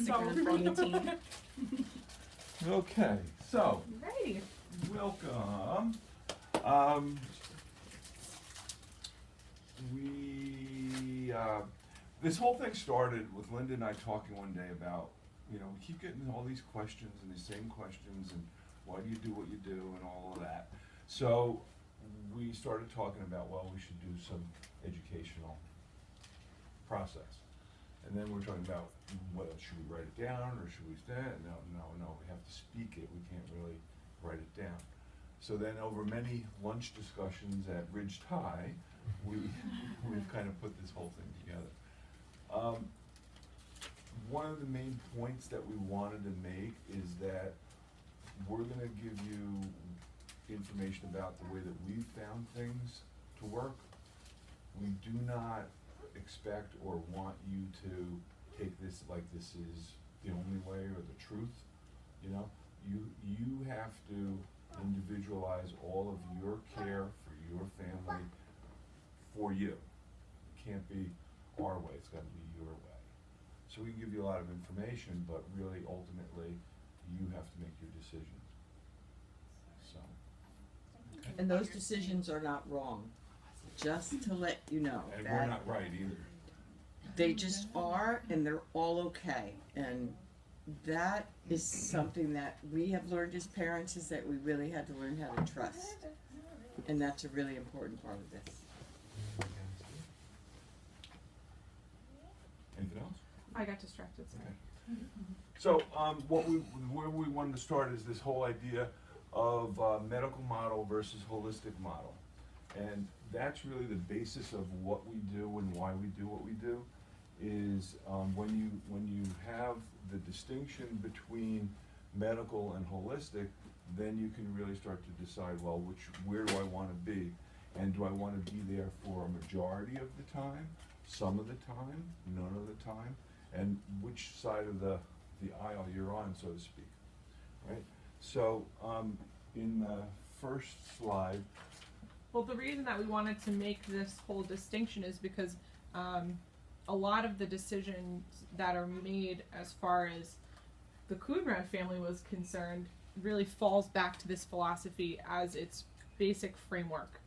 Stick around for the team. Okay, so Righty. welcome. This whole thing started with Linda and I talking one day about, we keep getting all these questions and the same questions and why do you do what you do and all of that. So we started talking about, well, we should do some educational process. And then we're talking about, well, should we write it down or should we stand? No, we have to speak it. We can't really write it down. So then over many lunch discussions at Ridge High, we've kind of put this whole thing together. One of the main points that we wanted to make is that we're going to give you information about the way that we've found things to work. We do not expect or want you to take this like this is the only way or the truth. You have to individualize all of your care for your family for you. It can't be our way, it's got to be your way. So we can give you a lot of information, but really ultimately you have to make your decisions. So. Okay. And those decisions are not wrong, just to let you know. And we're not right either. They just are, and they're all okay. And that is something that we have learned as parents, is that we really had to learn how to trust. And that's a really important part of this. Anything else? I got distracted. Sorry. Okay. So where we wanted to start is this whole idea of medical model versus holistic model. And that's really the basis of what we do and why we do what we do, is when you have the distinction between medical and holistic, then you can really start to decide, well, where do I want to be? And do I want to be there for a majority of the time, some of the time, none of the time, and which side of the aisle you're on, so to speak, right? So in the first slide. Well, the reason that we wanted to make this whole distinction is because a lot of the decisions that are made as far as the Kuhnrad family was concerned really falls back to this philosophy as its basic framework.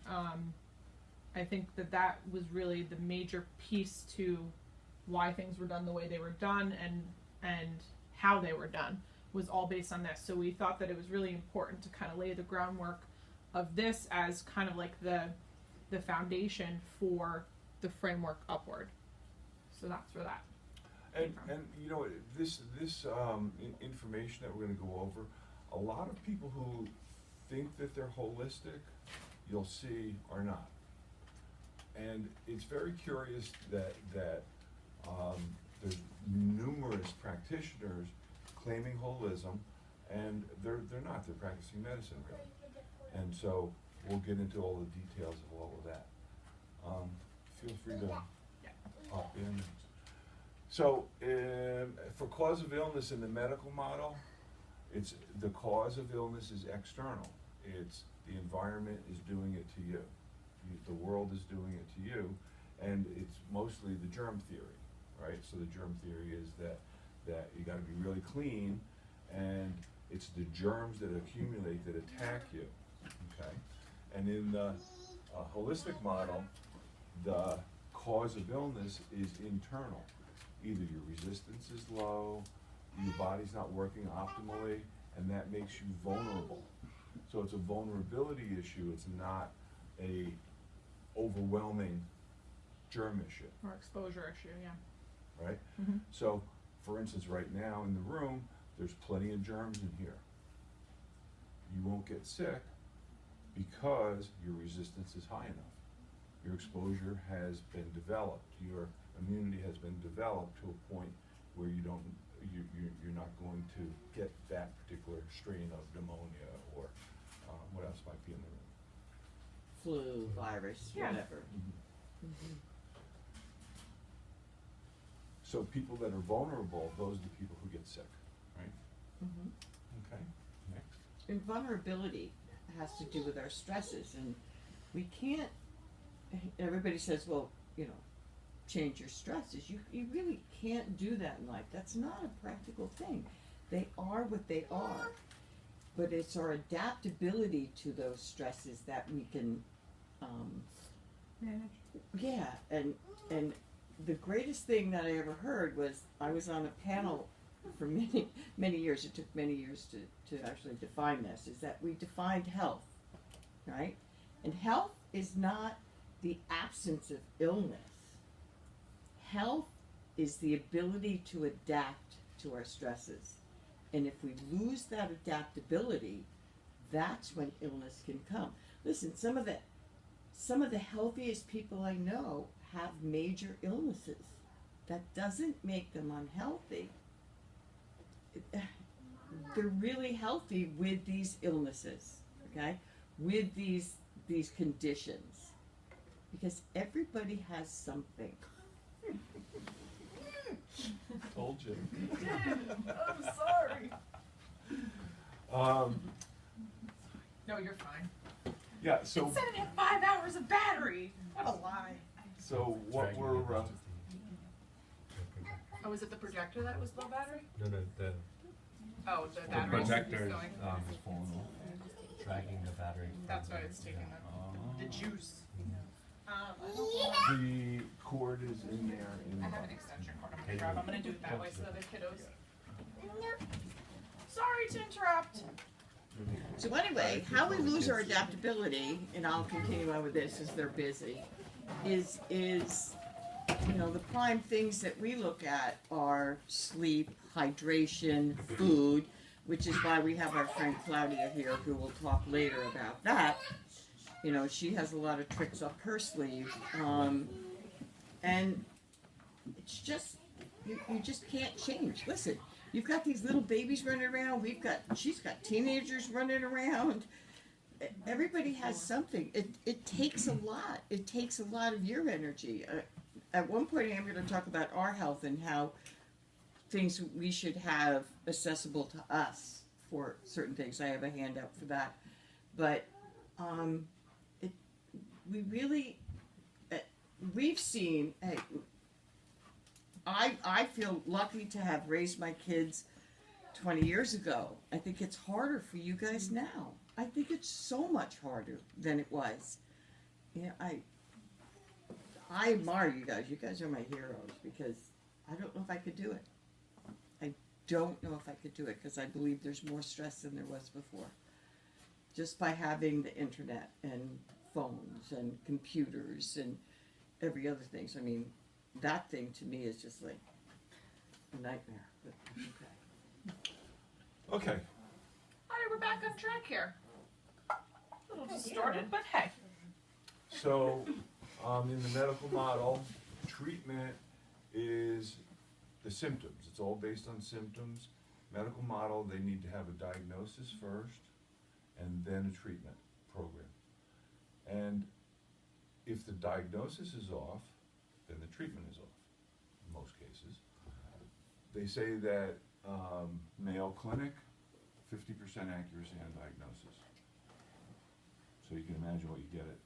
I think that was really the major piece to why things were done the way they were done and how they were done was all based on this. So we thought that it was really important to kind of lay the groundwork of this as kind of like the foundation for the framework upward. So that's where that came from. And this information that we're going to go over, a lot of people who think that they're holistic, you'll see, are not. And it's very curious that there's numerous practitioners claiming holism, and they're not. They're practicing medicine, really. And so we'll get into all the details of all of that. Feel free to pop in. So for cause of illness in the medical model, it's the cause of illness is external. It's the environment is doing it to you. The world is doing it to you, and it's mostly the germ theory, right? So the germ theory is that you got to be really clean, and it's the germs that accumulate that attack you, okay? And in the holistic model, the cause of illness is internal. Either your resistance is low, your body's not working optimally, and that makes you vulnerable. So it's a vulnerability issue. It's not a overwhelming germ issue. Or exposure issue, yeah. Right? Mm-hmm. So, for instance, right now in the room, there's plenty of germs in here. You won't get sick because your resistance is high enough. Your exposure has been developed. Your immunity has been developed to a point where you're not going to get that particular strain of pneumonia or what else might be in the room. Flu, virus, Yeah. whatever. Mm-hmm. Mm-hmm. So people that are vulnerable, those are the people who get sick, right? Mm-hmm. Okay, next. And vulnerability has to do with our stresses, and we can't, everybody says, well, change your stresses. You really can't do that in life. That's not a practical thing. They are what they are. But it's our adaptability to those stresses that we can, Manage. yeah, and the greatest thing that I ever heard was, I was on a panel for many years. It took many years to actually define this, is that we defined health, right? And health is not the absence of illness. Health is the ability to adapt to our stresses. And if we lose that adaptability, that's when illness can come. Listen, some of the healthiest people I know have major illnesses. That doesn't make them unhealthy. They're really healthy with these illnesses, okay? With these conditions. Because everybody has something. Told you. I'm sorry. No, you're fine. Yeah, so, It said it had 5 hours of battery. What a lie. so what we're, Oh, was it the projector that was low battery? No, the Oh, the the battery projector is going. dragging the battery. That's why it's taking the juice. the cord is in there. I have an extension cord I'm gonna grab. I'm gonna do it that way so the other kiddos. Sorry to interrupt. So anyway, how we lose our adaptability, and I'll continue on with this as they're busy, is the prime things that we look at are sleep, hydration, food, which is why we have our friend Claudia here who will talk later about that. She has a lot of tricks up her sleeve, and it's just you just can't change. Listen, you've got these little babies running around. She's got teenagers running around. Everybody has something. It takes a lot. It takes a lot of your energy. At one point, I'm going to talk about our health and how things we should have accessible to us for certain things. I have a handout for that, but we really we've seen. Hey, I feel lucky to have raised my kids 20 years ago. I think it's harder for you guys now. I think it's so much harder than it was. I admire you guys. You guys are my heroes because I don't know if I could do it. I don't know if I could do it because I believe there's more stress than there was before. Just by having the internet and phones and computers and every other thing. So, I mean, that thing to me is just like a nightmare. But okay. Okay, Alright, we're back on track here. A little distorted, but hey. so, in the medical model, treatment is the symptoms. It's all based on symptoms. Medical model, they need to have a diagnosis first and then a treatment program. And if the diagnosis is off, then the treatment is off, in most cases. They say that Mayo Clinic, 50% accuracy on diagnosis. So you can imagine what you get at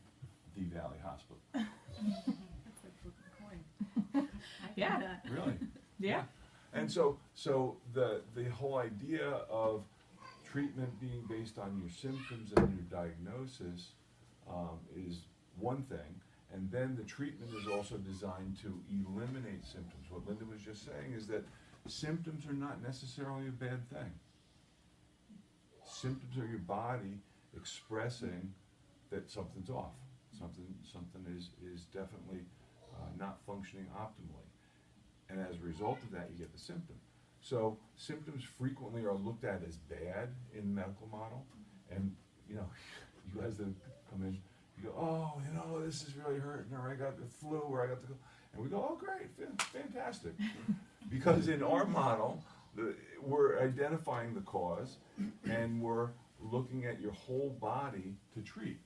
the Valley Hospital. That's like flipping a coin. Yeah. Really? Yeah. And so the whole idea of treatment being based on your symptoms and your diagnosis is one thing, and then the treatment is also designed to eliminate symptoms. What Linda was just saying is that symptoms are not necessarily a bad thing. Symptoms are your body expressing that something's off. Something is definitely not functioning optimally. And as a result of that, you get the symptom. So symptoms frequently are looked at as bad in the medical model. And, you guys that come in, you go, oh, this is really hurting, or I got the flu, or I got the... And we go, oh, great, fantastic. Because in our model, we're identifying the cause, and we're looking at your whole body to treat.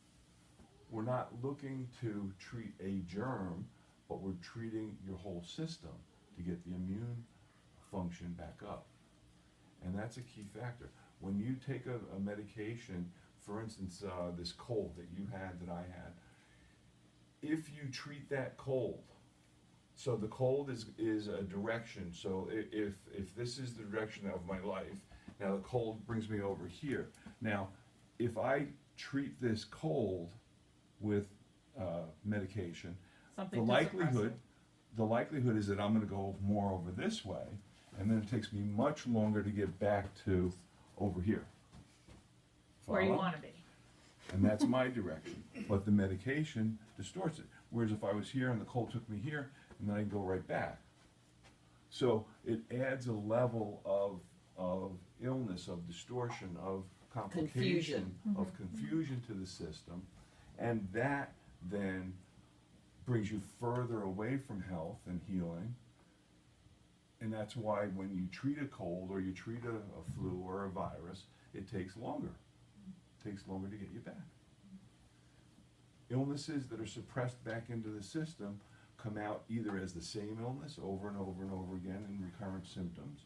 We're not looking to treat a germ, but we're treating your whole system to get the immune function back up. And that's a key factor. When you take a medication, for instance, this cold that you had, that I had, if you treat that cold So the cold is a direction. So if this is the direction of my life, now the cold brings me over here. Now, if I treat this cold with medication, Something the to suppress likelihood it. the likelihood is that I'm going to go more over this way, and then it takes me much longer to get back to over here. Where you Follow? want to be. And that's my direction. But the medication distorts it. Whereas if I was here and the cold took me here, and then I can go right back. So it adds a level of illness, of distortion, of complication, of confusion to the system, and that then brings you further away from health and healing. And that's why when you treat a cold or you treat a flu or a virus, it takes longer. It takes longer to get you back. Illnesses that are suppressed back into the system come out either as the same illness over and over and over again in recurrent symptoms,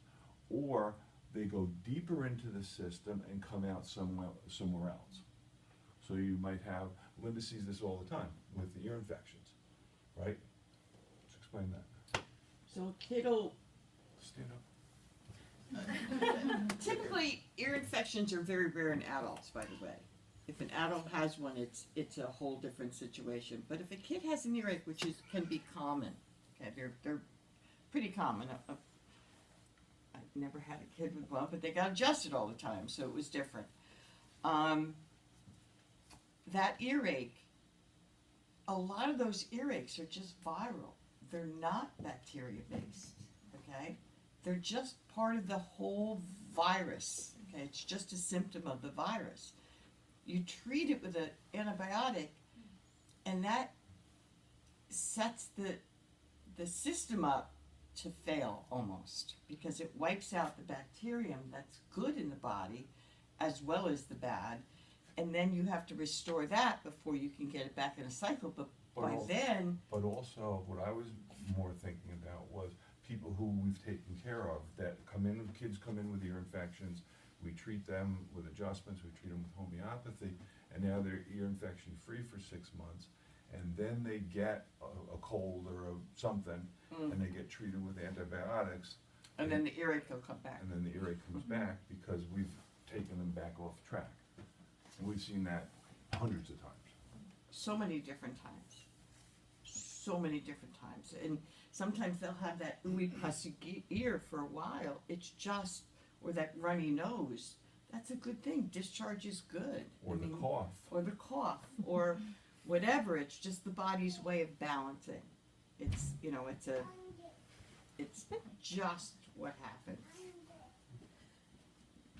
or they go deeper into the system and come out somewhere else. So you might have, Linda sees this all the time with the ear infections, right? Let's explain that. So a kid will, Stand up. typically ear infections are very rare in adults, by the way. If an adult has one, it's a whole different situation. But if a kid has an earache, which can be common, okay, they're pretty common. I've never had a kid with one, but they got adjusted all the time, so it was different. That earache, a lot of those earaches are just viral. They're not bacteria based, okay? They're just part of the whole virus, okay? It's just a symptom of the virus. You treat it with an antibiotic, and that sets the system up to fail almost, because it wipes out the bacterium that's good in the body as well as the bad, and then you have to restore that before you can get it back in a cycle. But by then, But also, what I was more thinking about was people who we've taken care of that come in, kids come in with ear infections, we treat them with adjustments, we treat them with homeopathy, and now they're ear infection free for 6 months, and then they get a cold or something, and they get treated with antibiotics. and then the earache will come back. And then the earache comes back because we've taken them back off track. And we've seen that hundreds of times. So many different times. So many different times. And sometimes they'll have that ooey pussy ear for a while. It's just, or that runny nose. That's a good thing. Discharge is good. Or the cough. Or the cough. Or whatever. It's just the body's way of balancing. It's, it's just what happens.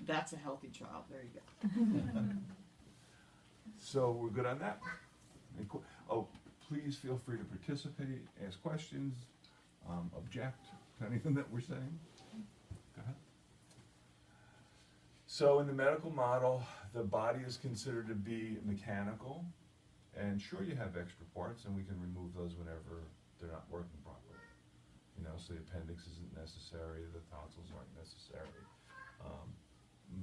That's a healthy child. There you go. So we're good on that? Please feel free to participate, ask questions, object to anything that we're saying. Go ahead. So in the medical model, the body is considered to be mechanical, and sure, you have extra parts, and we can remove those whenever they're not working properly. So the appendix isn't necessary, the tonsils aren't necessary,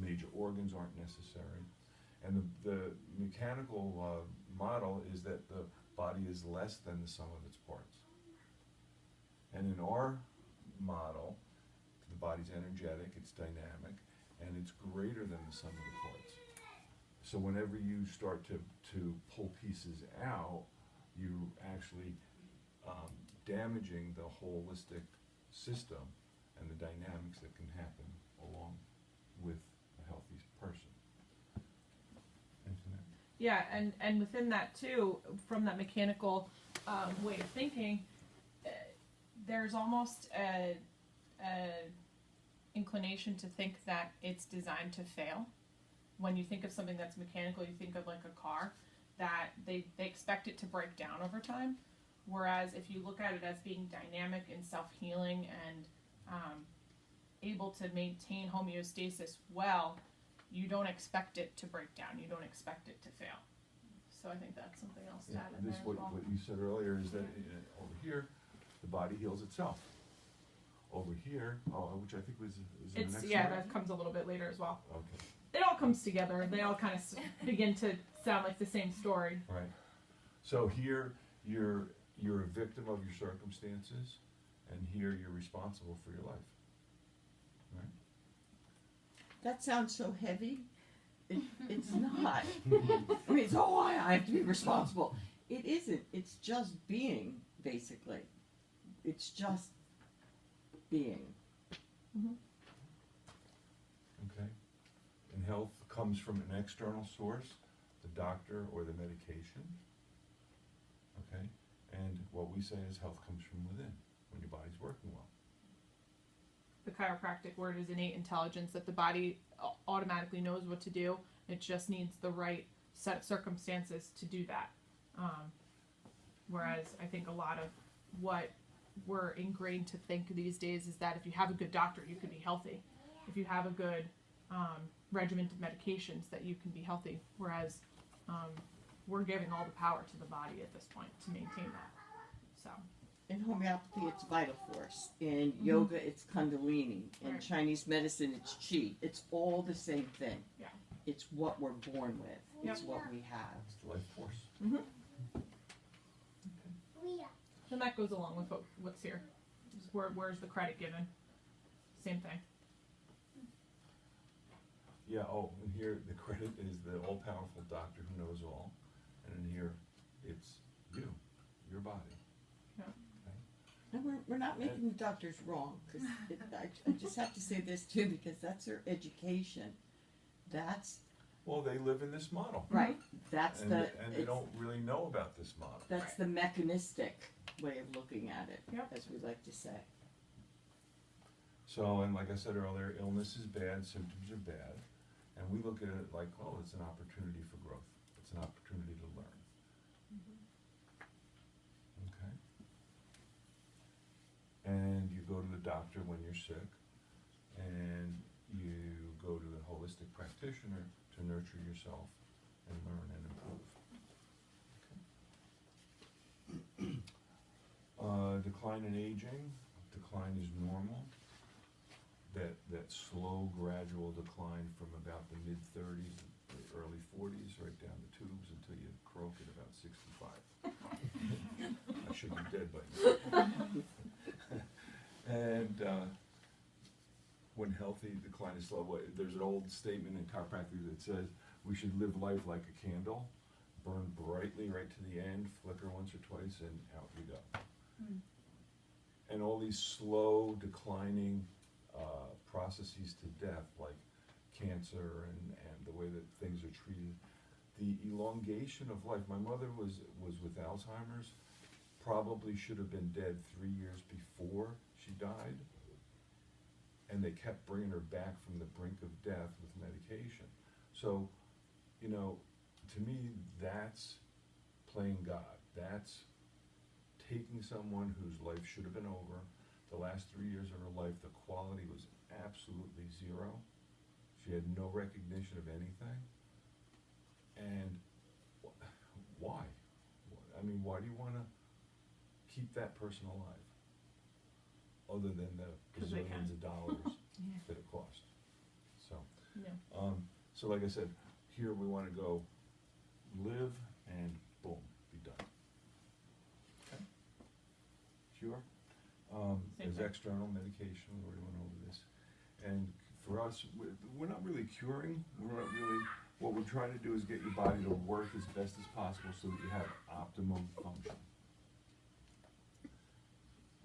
major organs aren't necessary. And the mechanical model is that the body is less than the sum of its parts. And in our model, the body's energetic, it's dynamic, and it's greater than the sum of the parts. So whenever you start to pull pieces out, you actually damaging the holistic system and the dynamics that can happen along with a healthy person. Yeah, and within that too, from that mechanical way of thinking, there's almost a inclination to think that it's designed to fail. When you think of something that's mechanical, you think of like a car, that they expect it to break down over time. Whereas if you look at it as being dynamic and self-healing and able to maintain homeostasis well, you don't expect it to break down. You don't expect it to fail. So I think that's something else to add in there as well. What you said earlier is that over here, the body heals itself. Over here, which I think was in the next slide? That comes a little bit later as well. Okay. It all comes together. They all kind of begin to sound like the same story. Right. So here, your you're a victim of your circumstances, and here you're responsible for your life. Right? That sounds so heavy. It's not. I mean, it's, oh, I have to be responsible. It isn't. It's just being, basically. It's just being. Okay? And health comes from an external source, the doctor or the medication. Okay? And what we say is health comes from within, when your body's working well. The chiropractic word is innate intelligence, that the body automatically knows what to do. It just needs the right set of circumstances to do that. Whereas I think a lot of what we're ingrained to think these days is that if you have a good doctor, you can be healthy. If you have a good regimen of medications, that you can be healthy. Whereas we're giving all the power to the body at this point to maintain that. So. In homeopathy, it's vital force. In yoga, it's kundalini. In Right. Chinese medicine, it's qi. It's all the same thing. Yeah. It's what we're born with. It's Yep. what we have. It's the life force. And that goes along with what's here. Just where's the credit given? Same thing. Yeah, oh, and here the credit is the all-powerful doctor who knows all. And in here, it's you, your body. And we're not making the doctors wrong, because I just have to say this too, because that's their education. That's Well, they live in this model. right. That's And, the and they don't really know about this model. that's the mechanistic way of looking at it, Yep. as we like to say. So, and like I said earlier, illness is bad, symptoms are bad. And we look at it like, oh, it's an opportunity for growth. It's an opportunity to learn. Okay? And you go to the doctor when you're sick, and you go to a holistic practitioner to nurture yourself and learn and improve. Okay? Decline in aging. Decline is normal. That slow, gradual decline from about the mid-30s, the early 40s, right down the tubes until you croak at about 65. I should be dead by now. And when healthy, decline is slow. There's an old statement in chiropractic that says we should live life like a candle, burn brightly right to the end, flicker once or twice, and out we go. And all these slow, declining processes to death, like cancer and the way that things are treated, the elongation of life. My mother was with Alzheimer's, probably should have been dead 3 years before she died, and they kept bringing her back from the brink of death with medication. So, you know, to me, that's playing God. That's taking someone whose life should have been over. The last 3 years of her life, the quality was absolutely zero. She had no recognition of anything. And why? I mean, why do you want to keep that person alive? Other than the 'Cause they can. bazillions of dollars Yeah. that it cost. So, Yeah. so like I said, here we want to go live and boom, be done. Okay? Cure? Same There's thing. external medication, we already went over this. And for us, we're not really curing, we're not really, what we're trying to do is get your body to work as best as possible so that you have optimum function.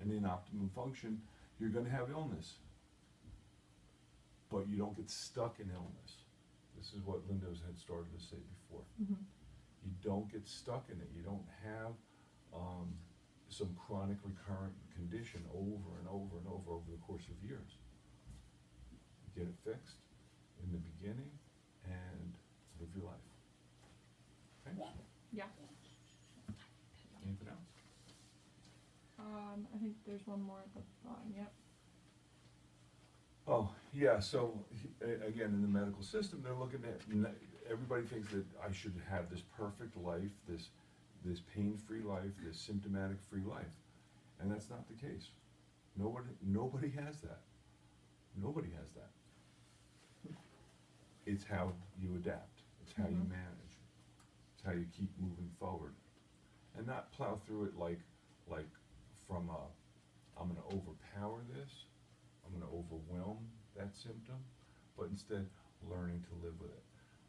And in optimum function, you're gonna have illness. But you don't get stuck in illness. This is what Linda had started to say before. You don't get stuck in it. You don't have some chronic recurrent condition over and over and over the course of years. You get it fixed in the beginning and live your life. Okay? Yeah. Anything else? I think there's one more at the bottom. Yep. Oh, yeah, so, again, in the medical system, they're looking at, everybody thinks that I should have this perfect life, this pain-free life, this symptomatic-free life. And that's not the case. Nobody has that. Nobody has that. It's how you adapt. It's how you manage. It's how you keep moving forward. And not plow through it like like from a, I'm gonna overpower this, I'm gonna overwhelm that symptom, but instead learning to live with it.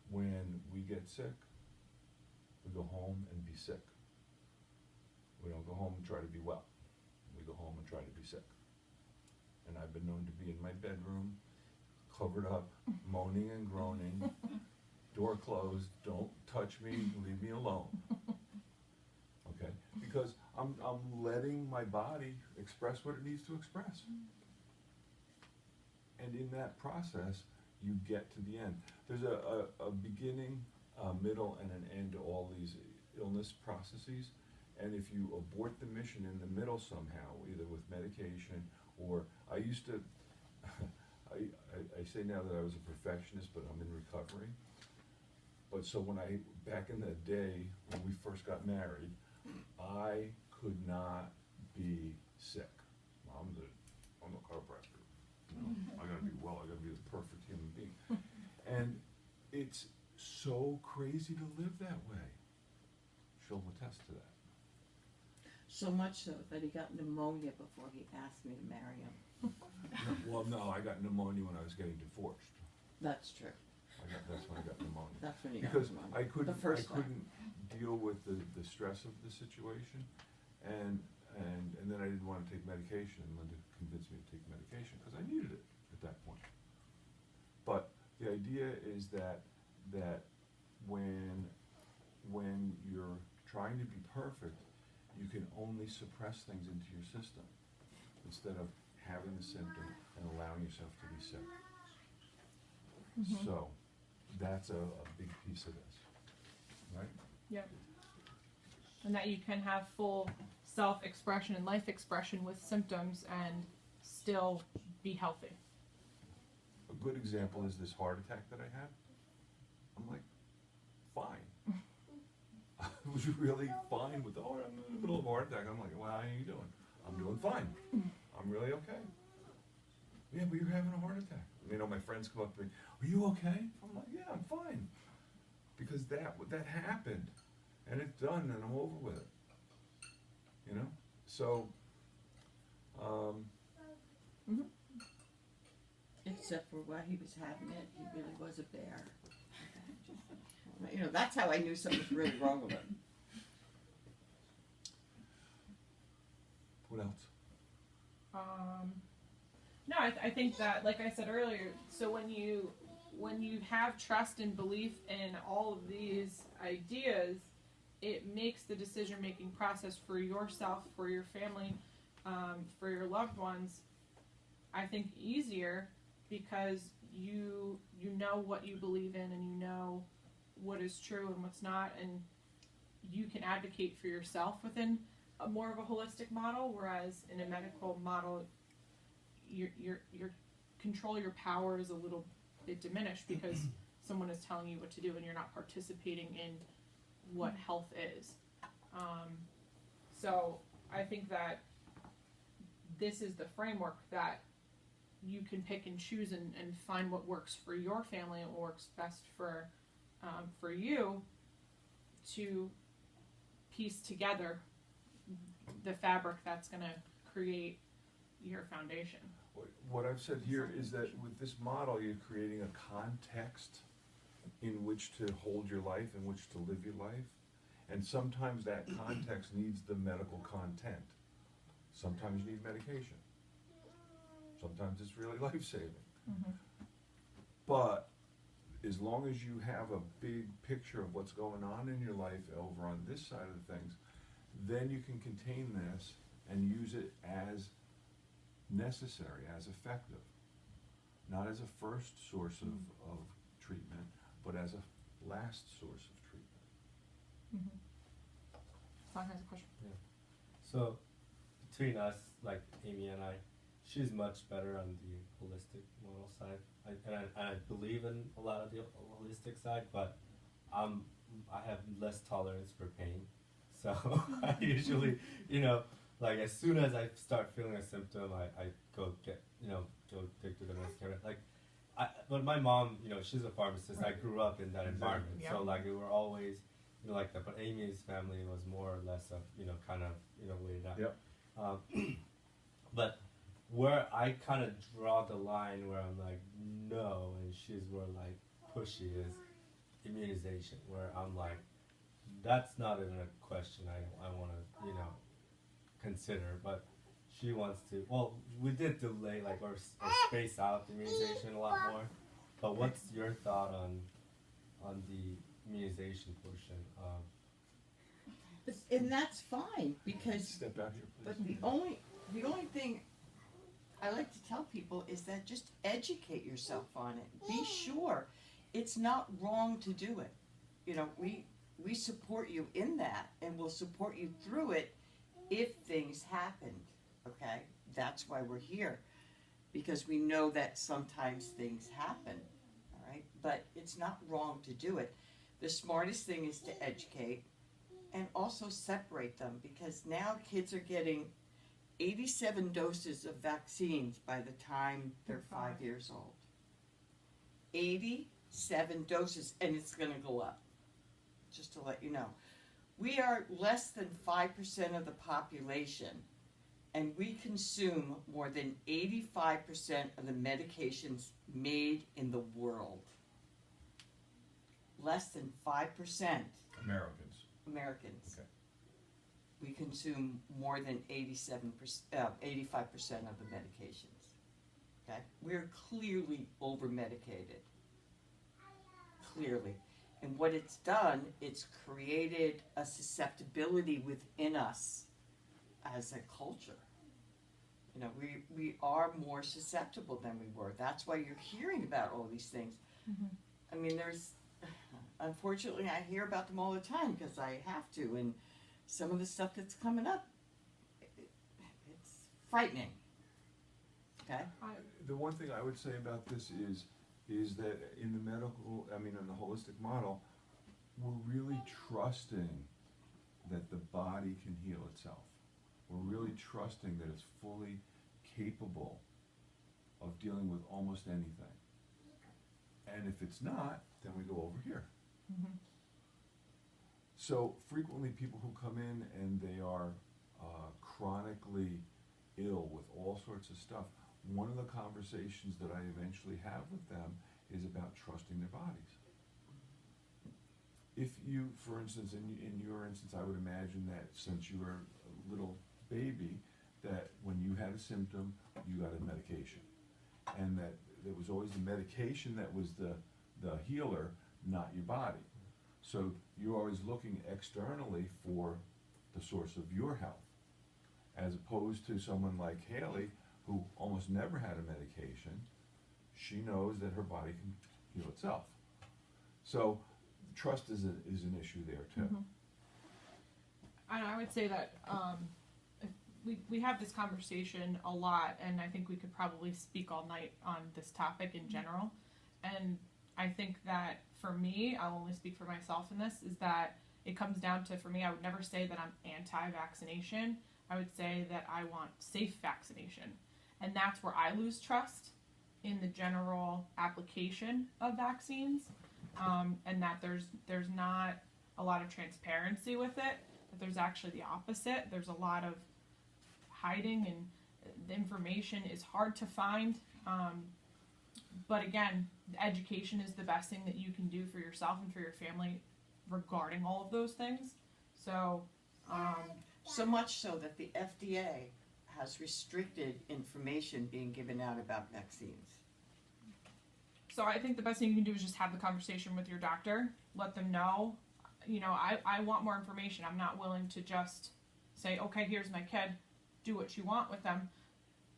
When we get sick, we go home and be sick. We don't go home and try to be well. We go home and try to be sick. And I've been known to be in my bedroom, covered up, moaning and groaning, door closed, don't touch me, leave me alone. Okay? Because I'm letting my body express what it needs to express. And in that process, you get to the end. There's a beginning, a middle, and an end to all these illness processes. And if you abort the mission in the middle somehow, either with medication or I used to, I say now that I was a perfectionist, but I'm in recovery. But so back in the day, when we first got married, I could not be sick. I'm the chiropractor. You know, I gotta be well, I gotta be the perfect human being. And it's so crazy to live that way. She'll attest to that. So much so that he got pneumonia before he asked me to marry him. Well, no, I got pneumonia when I was getting divorced. That's true. That's when I got pneumonia. That's when you got Because pneumonia. I couldn't time. deal with the stress of the situation, and then I didn't want to take medication, and Linda convinced me to take medication because I needed it at that point. But the idea is that when you're trying to be perfect, you can only suppress things into your system instead of having the symptom and allowing yourself to be sick. So that's a big piece of this, right? Yep. And that you can have full self-expression and life expression with symptoms and still be healthy. A good example is this heart attack that I had. I'm like, fine. I was really fine with, I'm in the middle of a heart attack. I'm like, well, how are you doing? I'm doing fine. I'm really okay. Yeah, but you're having a heart attack. You know, my friends come up to me, are you okay? I'm like, yeah, I'm fine. Because that happened, and it's done, and I'm over with it. You know? So, Except for while he was having it, he really was a bear. You know, that's how I knew something was really wrong with him. what else? No, I think that, like I said earlier, so when you have trust and belief in all of these ideas, it makes the decision-making process for yourself, for your family, for your loved ones, I think easier, because you know what you believe in, and you know what is true and what's not, and you can advocate for yourself within a more of a holistic model, whereas in a medical model, your control, your power is a little bit diminished because someone is telling you what to do and you're not participating in what health is. So I think that this is the framework that you can pick and choose and find what works for your family and what works best for you to piece together the fabric that's going to create your foundation. What I've said here is that with this model, you're creating a context in which to hold your life, in which to live your life. And sometimes that context needs the medical content. Sometimes you need medication. Sometimes it's really life-saving. Mm-hmm. But as long as you have a big picture of what's going on in your life over on this side of the things, then you can contain this and use it as necessary, as effective. Not as a first source of treatment, but as a last source of treatment. Mm-hmm. Song has a question. Yeah. So between us, like Amy and I, she's much better on the holistic model side. I believe in a lot of the holistic side, but I have less tolerance for pain. So I usually, like as soon as I start feeling a symptom, I go take to the medicine. But my mom, she's a pharmacist. I grew up in that environment, Yeah. so like we were always like that. But Amy's family was more or less of, kind of, weighed out. Yep. But where I kind of draw the line where I'm like, no, and she's more like pushy is immunization, where I'm like, that's not even a question I want to, consider. But she wants to, well, we did delay, like, or space out the immunization a lot more. But what's your thought on the immunization portion of? And that's fine, because, Step out here, please. but the only thing I like to tell people is that just educate yourself on it. Be sure it's not wrong to do it. We support you in that, and we'll support you through it if things happened, okay? That's why we're here, because we know that sometimes things happen, all right? But it's not wrong to do it. The smartest thing is to educate and also separate them, because now kids are getting 87 doses of vaccines by the time they're 5 years old. 87 doses, and it's going to go up, just to let you know. We are less than 5% of the population, and we consume more than 85% of the medications made in the world. Less than 5% Americans. Okay. We consume more than 85% of the medications. Okay? We're clearly over-medicated. Clearly. And what it's done, it's created a susceptibility within us as a culture. We are more susceptible than we were. That's why you're hearing about all these things. Mm-hmm. I mean, unfortunately, I hear about them all the time because I have to, and some of the stuff that's coming up, it's frightening. Okay? The one thing I would say about this is that in the in the holistic model, we're really trusting that the body can heal itself. We're really trusting that it's fully capable of dealing with almost anything. And if it's not, then we go over here. Mm-hmm. So frequently people who come in and they are chronically ill with all sorts of stuff, one of the conversations that I eventually have with them is about trusting their bodies. If you, for instance, in your instance, I would imagine that since you were a little baby, that when you had a symptom, you got a medication. And that there was always the medication that was the healer, not your body. So you're always looking externally for the source of your health, as opposed to someone like Haley, who almost never had a medication. She knows that her body can heal itself. So trust is an issue there too. Mm-hmm. And I would say that we have this conversation a lot, and I think we could probably speak all night on this topic in general. And I think that for me, I'll only speak for myself in this, is that it comes down to, for me, I would never say that I'm anti-vaccination. I would say that I want safe vaccination. And that's where I lose trust in the general application of vaccines, and that there's not a lot of transparency with it, that there's actually the opposite. There's a lot of hiding, and the information is hard to find. But again, education is the best thing that you can do for yourself and for your family regarding all of those things. So, so much so that the FDA has restricted information being given out about vaccines. So I think the best thing you can do is just have the conversation with your doctor, let them know, I want more information. I'm not willing to just say, okay, here's my kid, do what you want with them.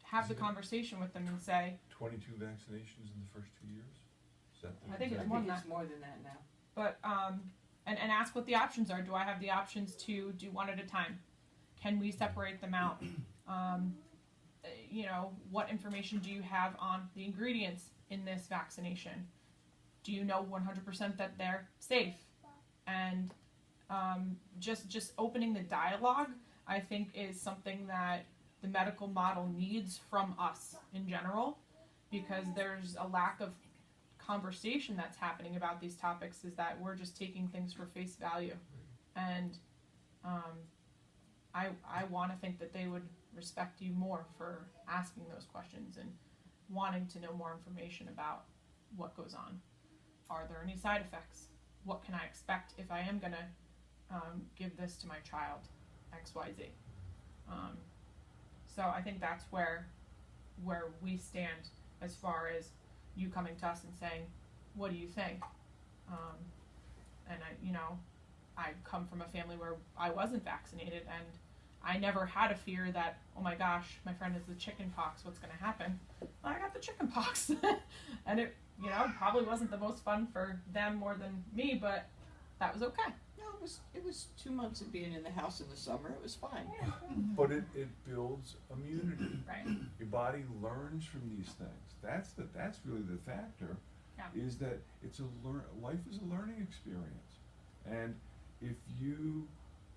Have the conversation with them and say, 22 vaccinations in the first 2 years? Is that I think it's more than that. It's more than that now. But, and ask what the options are. Do I have the options to do one at a time? Can we separate them out? What information do you have on the ingredients in this vaccination? Do you know 100% that they're safe? And just opening the dialogue, I think, is something that the medical model needs from us in general, because there's a lack of conversation that's happening about these topics, is that we're just taking things for face value. And I want to think that they would respect you more for asking those questions and wanting to know more information about what goes on. Are there any side effects? What can I expect if I am going to give this to my child? XYZ. So I think that's where we stand as far as you coming to us and saying, what do you think? And I come from a family where I wasn't vaccinated, and I never had a fear that, oh my gosh, my friend has the chicken pox, what's going to happen? Well, I got the chicken pox. And it, probably wasn't the most fun for them more than me, but that was okay. No, it was 2 months of being in the house in the summer. It was fine. Yeah. But it builds immunity. Right. Your body learns from these things. That's really the factor. Yeah. Is that life is a learning experience, and if you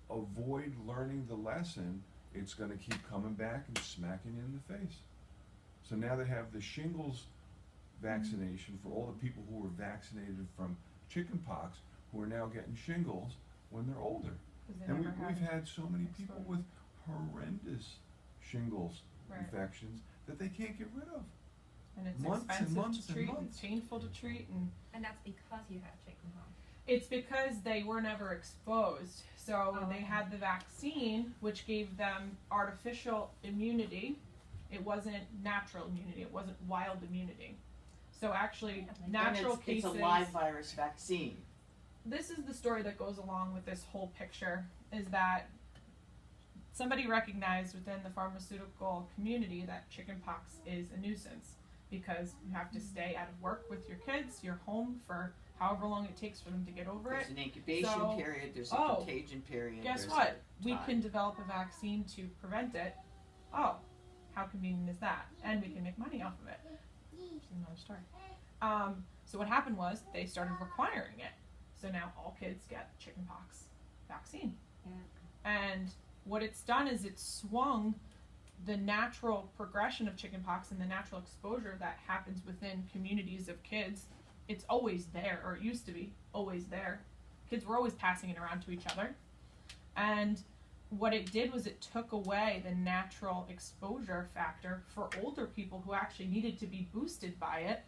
avoid learning the lesson, it's going to keep coming back and smacking you in the face. So now they have the shingles vaccination for all the people who were vaccinated from chickenpox, who are now getting shingles when they're older. And we've had so many people with horrendous shingles infections that they can't get rid of. And it's Months and expensive months to and treat months. and painful to treat, And that's because you have chickenpox. it's because they were never exposed. So Oh, they okay. had the vaccine, which gave them artificial immunity. It wasn't natural immunity. It wasn't wild immunity. So actually, And natural and cases. it's a live virus vaccine. This is the story that goes along with this whole picture, is that somebody recognized within the pharmaceutical community that chickenpox is a nuisance because you have to stay out of work with your kids, you're home for however long it takes for them to get over There's it. an incubation So- period. There's a oh, contagion period. Guess there's what? a We time. can develop a vaccine to prevent it. Oh, how convenient is that? And we can make money off of it. Which is another story. So what happened was they started requiring it. So now all kids get chickenpox vaccine. Yeah. And what it's done is it's swung the natural progression of chickenpox and the natural exposure that happens within communities of kids. It's always there, or it used to be always there. Kids were always passing it around to each other. And what it did was it took away the natural exposure factor for older people who actually needed to be boosted by it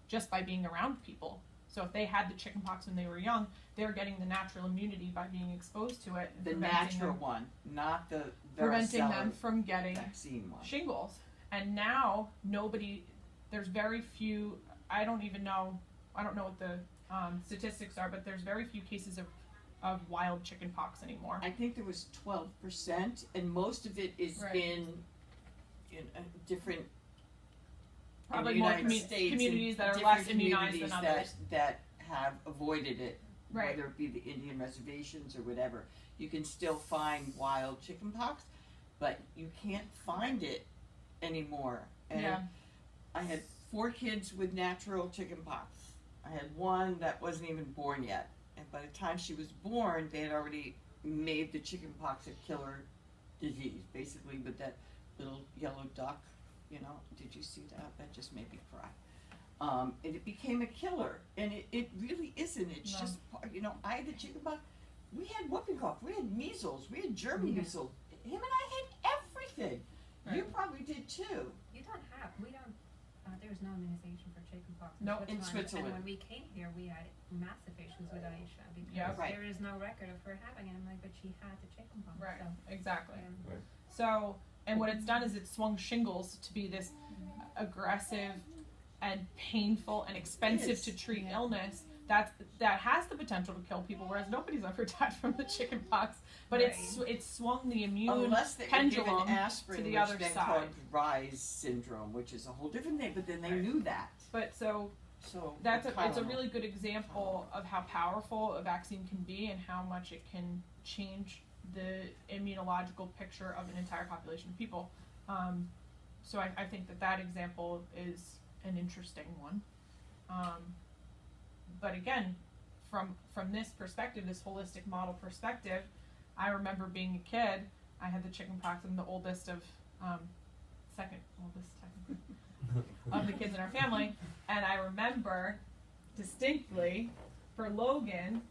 just by being around people. So if they had the chickenpox when they were young, they're getting the natural immunity by being exposed to it. And The preventing natural them, one, not the preventing them varicella from getting vaccine one. shingles. And now there's very few, I don't know what the statistics are, but there's very few cases of wild chickenpox anymore. I think there was 12%, and most of it is Right. in different Probably in the more United States, communities in that are different less immunized than communities others. that have avoided it, Right. whether it be the Indian reservations or whatever. You can still find wild chickenpox, but you can't find it anymore. And Yeah. I had 4 kids with natural chickenpox. I had one that wasn't even born yet, and by the time she was born, they had already made the chickenpox a killer disease, basically with that little yellow duck. Did you see that? That just made me cry. And it became a killer, and it really isn't. It's No. just, I had the chickenpox. We had whooping cough. We had measles. We had German Yeah. measles. Him and I had everything. You Right. probably did too. We don't, there's no immunization for chickenpox No, in Switzerland. And when we came here, we had massive issues with Aisha because Yeah. Right. there is no record of her having it. I'm like, but she had the chickenpox. Right, So, exactly. Right. So, and what it's done is it's swung shingles to be this aggressive and painful and expensive Yes. to treat Yeah. illness that has the potential to kill people, whereas nobody's ever died from the chickenpox. But it's swung the immune Unless they were pendulum given aspirin, to the which other then side. caused Rise syndrome, which is a whole different thing. But then they Right. knew that. But so So it's a Tylenol. really good example of how powerful a vaccine can be and how much it can change the immunological picture of an entire population of people. So I think that example is an interesting one. But again, from this perspective, this holistic model perspective, I remember being a kid. I had the chickenpox. I'm the oldest of second oldest technically of the kids in our family, and I remember distinctly for Logan,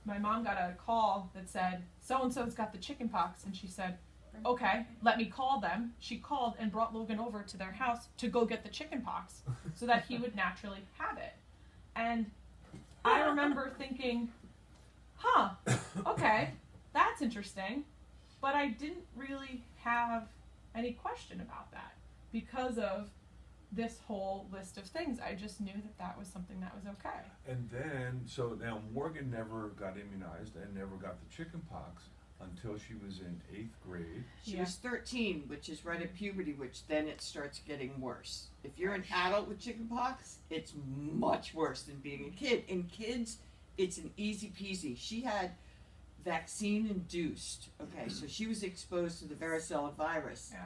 my mom got a call that said, so-and-so's got the chicken pox, and she said, okay, let me call them. She called and brought Logan over to their house to go get the chicken pox so that he would naturally have it. And I remember thinking, okay, that's interesting. But I didn't really have any question about that because of this whole list of things. I just knew that that was something that was okay. And then, so now Morgan never got immunized and never got the chicken pox until she was in 8th grade. She was 13, which is right at puberty, which then it starts getting worse. If you're an adult with chickenpox, it's much worse than being a kid. In kids, it's an easy peasy. She had vaccine induced. Okay, so she was exposed to the varicella virus. Yeah.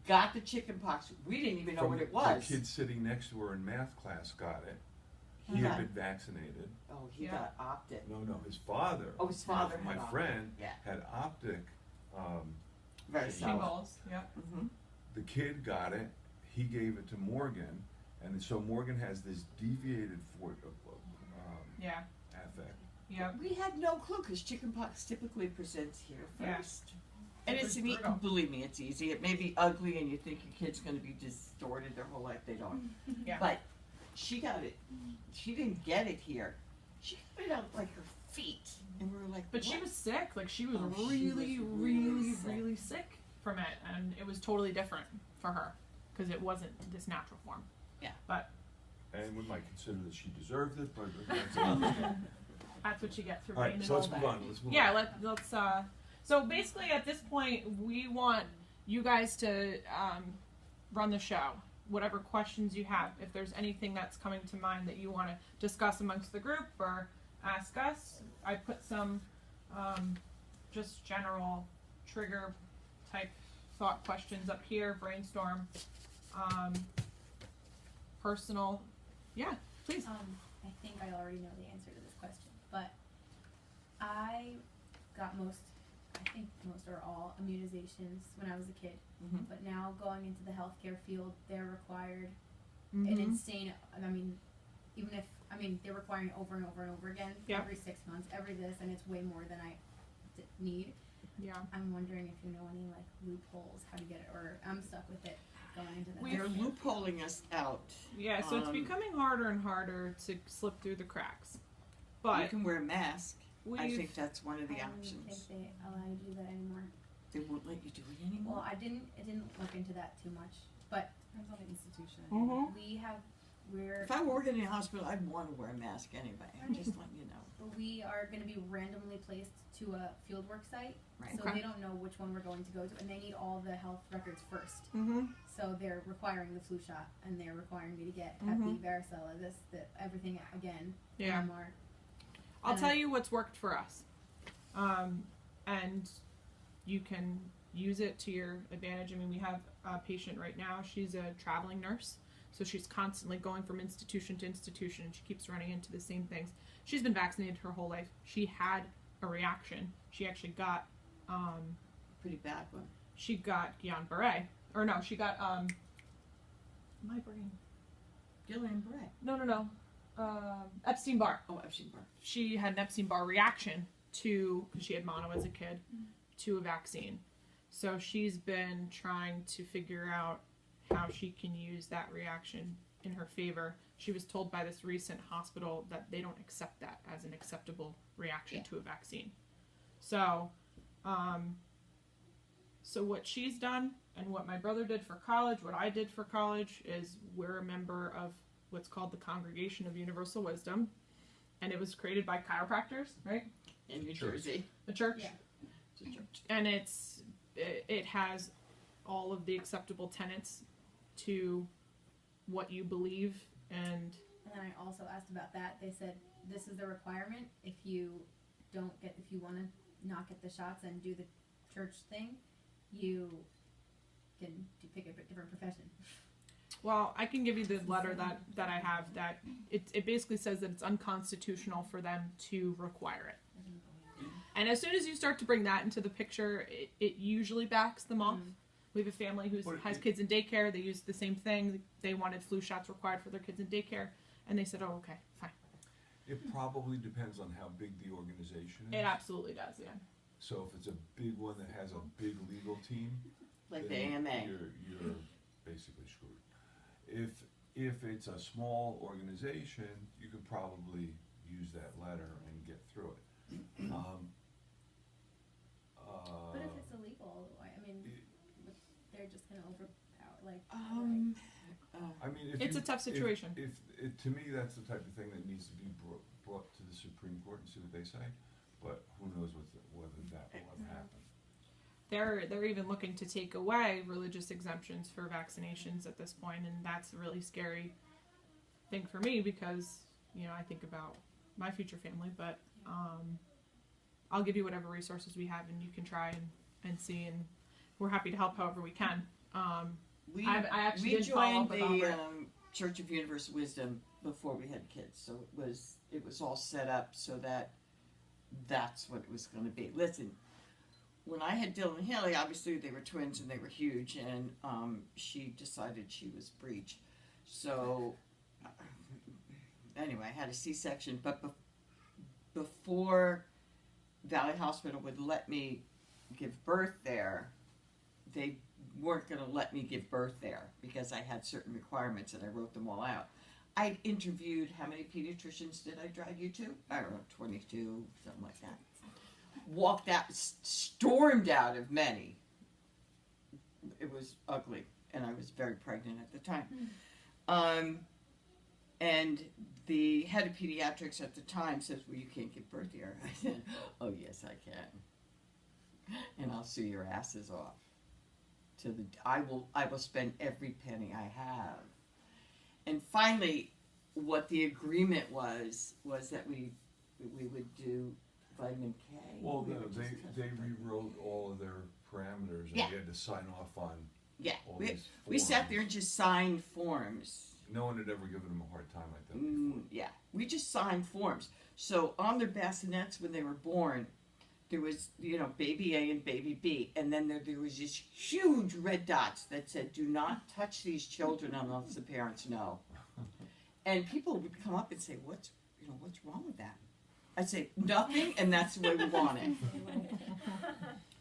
Got the chickenpox. We didn't even know what it was. The kid sitting next to her in math class got it. He Yeah. had been vaccinated. Oh, he Yeah. got optic. No, his father. Oh, his father my had friend Yeah. had optic. Varicella. Shingles, yeah. Mm-hmm. The kid got it. He gave it to Morgan, and so Morgan has this deviated Yeah. affect. Yeah. We had no clue because chickenpox typically presents here Yeah. first. And It it's was brutal. believe me, it's easy. It may be ugly, and you think your kid's going to be distorted their whole life. They don't. Yeah. But she got it. She didn't get it here. She got it out like her feet, and we were like, But she "What?" was sick. Like she was Oh, she really, was really, really sick. really sick from it, and it was totally different for her because it wasn't this natural form. Yeah. But And we might consider that she deserved it, but that's that's what you get through all being right. an So let's old move guy. on. Let's move Yeah. on. Let's. So basically, at this point, we want you guys to run the show. Whatever questions you have, if there's anything that's coming to mind that you want to discuss amongst the group or ask us, I put some just general trigger type thought questions up here, brainstorm, personal, yeah, please. I think I already know the answer to this question, but I got most or all immunizations when I was a kid. Mhm. But now going into the healthcare field, they're required Mhm. an insane, they're requiring it over and over and over again, Yep. every 6 months, every this, and it's way more than I need. Yeah. I'm wondering if you know any, like, loopholes, how to get it, or I'm stuck with it going into the They're healthcare. loopholing us out. Yeah, so it's Um, becoming harder and harder to slip through the cracks. You But can wear a mask. I we've think that's one of the I don't even options. think they allow you to do that anymore. They won't let you do it anymore. Well, I didn't look into that too much, but Depends on the institution. we're If I were working in a hospital, I'd want to wear a mask anyway. I'm just letting you know. we are going to be randomly placed to a fieldwork site, Right. so Okay. they don't know which one we're going to go to, and they need all the health records first. So they're requiring the flu shot, and they're requiring me to get Hep B, varicella, everything again. Yeah. MMR. I'll And tell you what's worked for us. And you can use it to your advantage. I mean, we have a patient right now. She's a traveling nurse. So she's constantly going from institution to institution, and she keeps running into the same things. She's been vaccinated her whole life. She had a reaction. She actually got, Pretty bad one. she got Guillain-Barré. Or no, she got, my brain. Guillain-Barré. No. Epstein-Barr. Oh, Epstein-Barr. She had an Epstein-Barr reaction to, because she had mono as a kid, to a vaccine. So she's been trying to figure out how she can use that reaction in her favor. She was told by this recent hospital that they don't accept that as an acceptable reaction to a vaccine. So, so what she's done and what my brother did for college, what I did for college, is we're a member of what's called the Congregation of Universal Wisdom, and it was created by chiropractors, right? In New Church. Jersey. The church. Yeah. It's a church. And it has all of the acceptable tenets to what you believe, and And then I also asked about that. They said this is the requirement. If you want to not get the shots and do the church thing, you can pick a different profession. well, I can give you the letter that I have that it basically says that it's unconstitutional for them to require it. And as soon as you start to bring that into the picture, it usually backs them off. We have a family who has kids in daycare. They use the same thing. They wanted flu shots required for their kids in daycare, and they said, "Oh, okay, fine." It probably depends on how big the organization is. It absolutely does, yeah. So if it's a big one that has a big legal team, Like the then AMA. you're basically screwed. If it's a small organization, you could probably use that letter and get through it. But if it's illegal, I mean, they're just gonna overpower, like. I mean, if It's you- a tough situation. If to me, that's the type of thing that needs to be brought to the Supreme Court and see what they say. But who knows whether that will ever happen. They're even looking to take away religious exemptions for vaccinations at this point, and that's a really scary thing for me because, you know, I think about my future family, but I'll give you whatever resources we have and you can try and see, and we're happy to help however we can. I actually did follow joined up with the Albert. Church of Universal Wisdom before we had kids, so it was all set up so that that's what it was going to be. Listen, when I had Dylan and Haley, obviously they were twins and they were huge, and she decided she was breech. So anyway, I had a C-section, but before Valley Hospital would let me give birth there, they weren't going to let me give birth there because I had certain requirements and I wrote them all out. I interviewed, how many pediatricians did I drag you to? I don't know, 22, something like that. Walked out, stormed out of many. It was ugly, and I was very pregnant at the time. And the head of pediatrics at the time says, well, you can't give birth here. I said, oh, yes, I can. And I'll sue your asses off. I will spend every penny I have. And finally, what the agreement was that we would do vitamin K. Well, they rewrote all of their parameters, and Yeah. you had to sign off on all these We sat forms. there and just signed forms. No one had ever given them a hard time like that before. Yeah, we just signed forms. So on their bassinets when they were born, there was, baby A and baby B, and then there was these huge red dots that said, do not touch these children unless the parents know. And people would come up and say, what's wrong with that? I'd say, nothing, and that's the way we want it.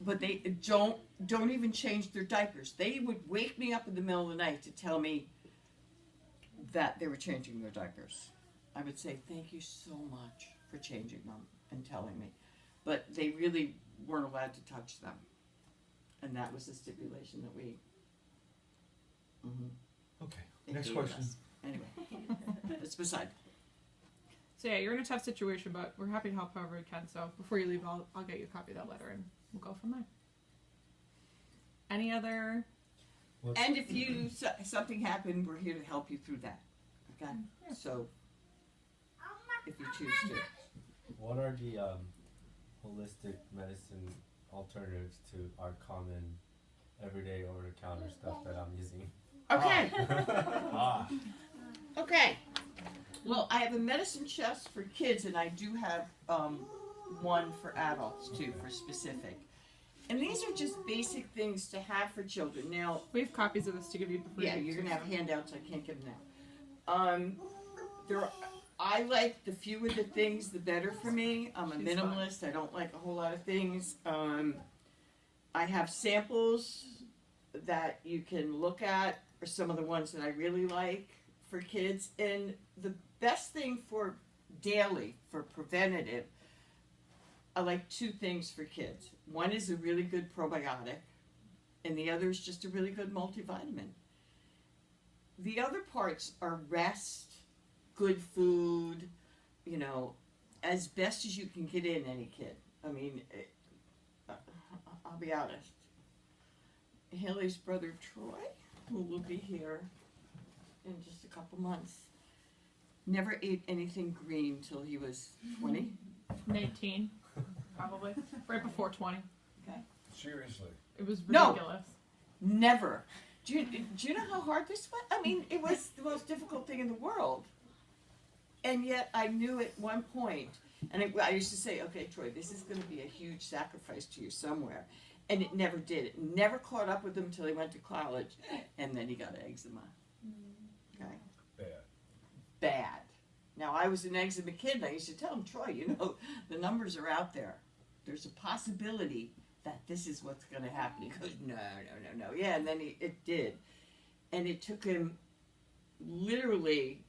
But they don't even change their diapers. They would wake me up in the middle of the night to tell me that they were changing their diapers. I would say, thank you so much for changing them and telling me. But they really weren't allowed to touch them. And that was the stipulation that we... Okay, they next gave question. us. Anyway, that's beside. So yeah, you're in a tough situation, but we're happy to help however we can. So before you leave, I'll get you a copy of that letter and we'll go from there. Any other? And if something happened, we're here to help you through that. Okay? Yeah. So, if you choose to. What are the holistic medicine alternatives to our common everyday over-the-counter stuff that I'm using? Okay. Ah. Okay. Well, I have a medicine chest for kids, and I do have one for adults too, for specific. And these are just basic things to have for children. Now, We have copies of this to give you before. yeah, you you're leave, gonna have so. handouts. I can't give them now. I like the fewer the things, the better for me. I'm a She's minimalist. I don't like a whole lot of things. I have samples that you can look at, or some of the ones that I really like for kids. And the best thing for daily, for preventative, I like two things for kids. One is a really good probiotic, and the other is just a really good multivitamin. The other parts are rest, good food, as best as you can get in any kid. I mean, I'll be honest. Haley's brother Troy, who will be here in just a couple months, never ate anything green till he was 20. 19, probably right before 20. Seriously. It was No. ridiculous. Never. Do you know how hard this was? I mean, it was the most difficult thing in the world. And yet I knew at one point, and I used to say, okay, Troy, this is going to be a huge sacrifice to you somewhere. And it never did. It never caught up with him until he went to college, and then he got eczema. Okay? Bad. Bad. Now, I was an eczema kid, and I used to tell him, Troy, you know, the numbers are out there. There's a possibility that this is what's going to happen. He goes, no. Yeah, and then it did. And it took him literally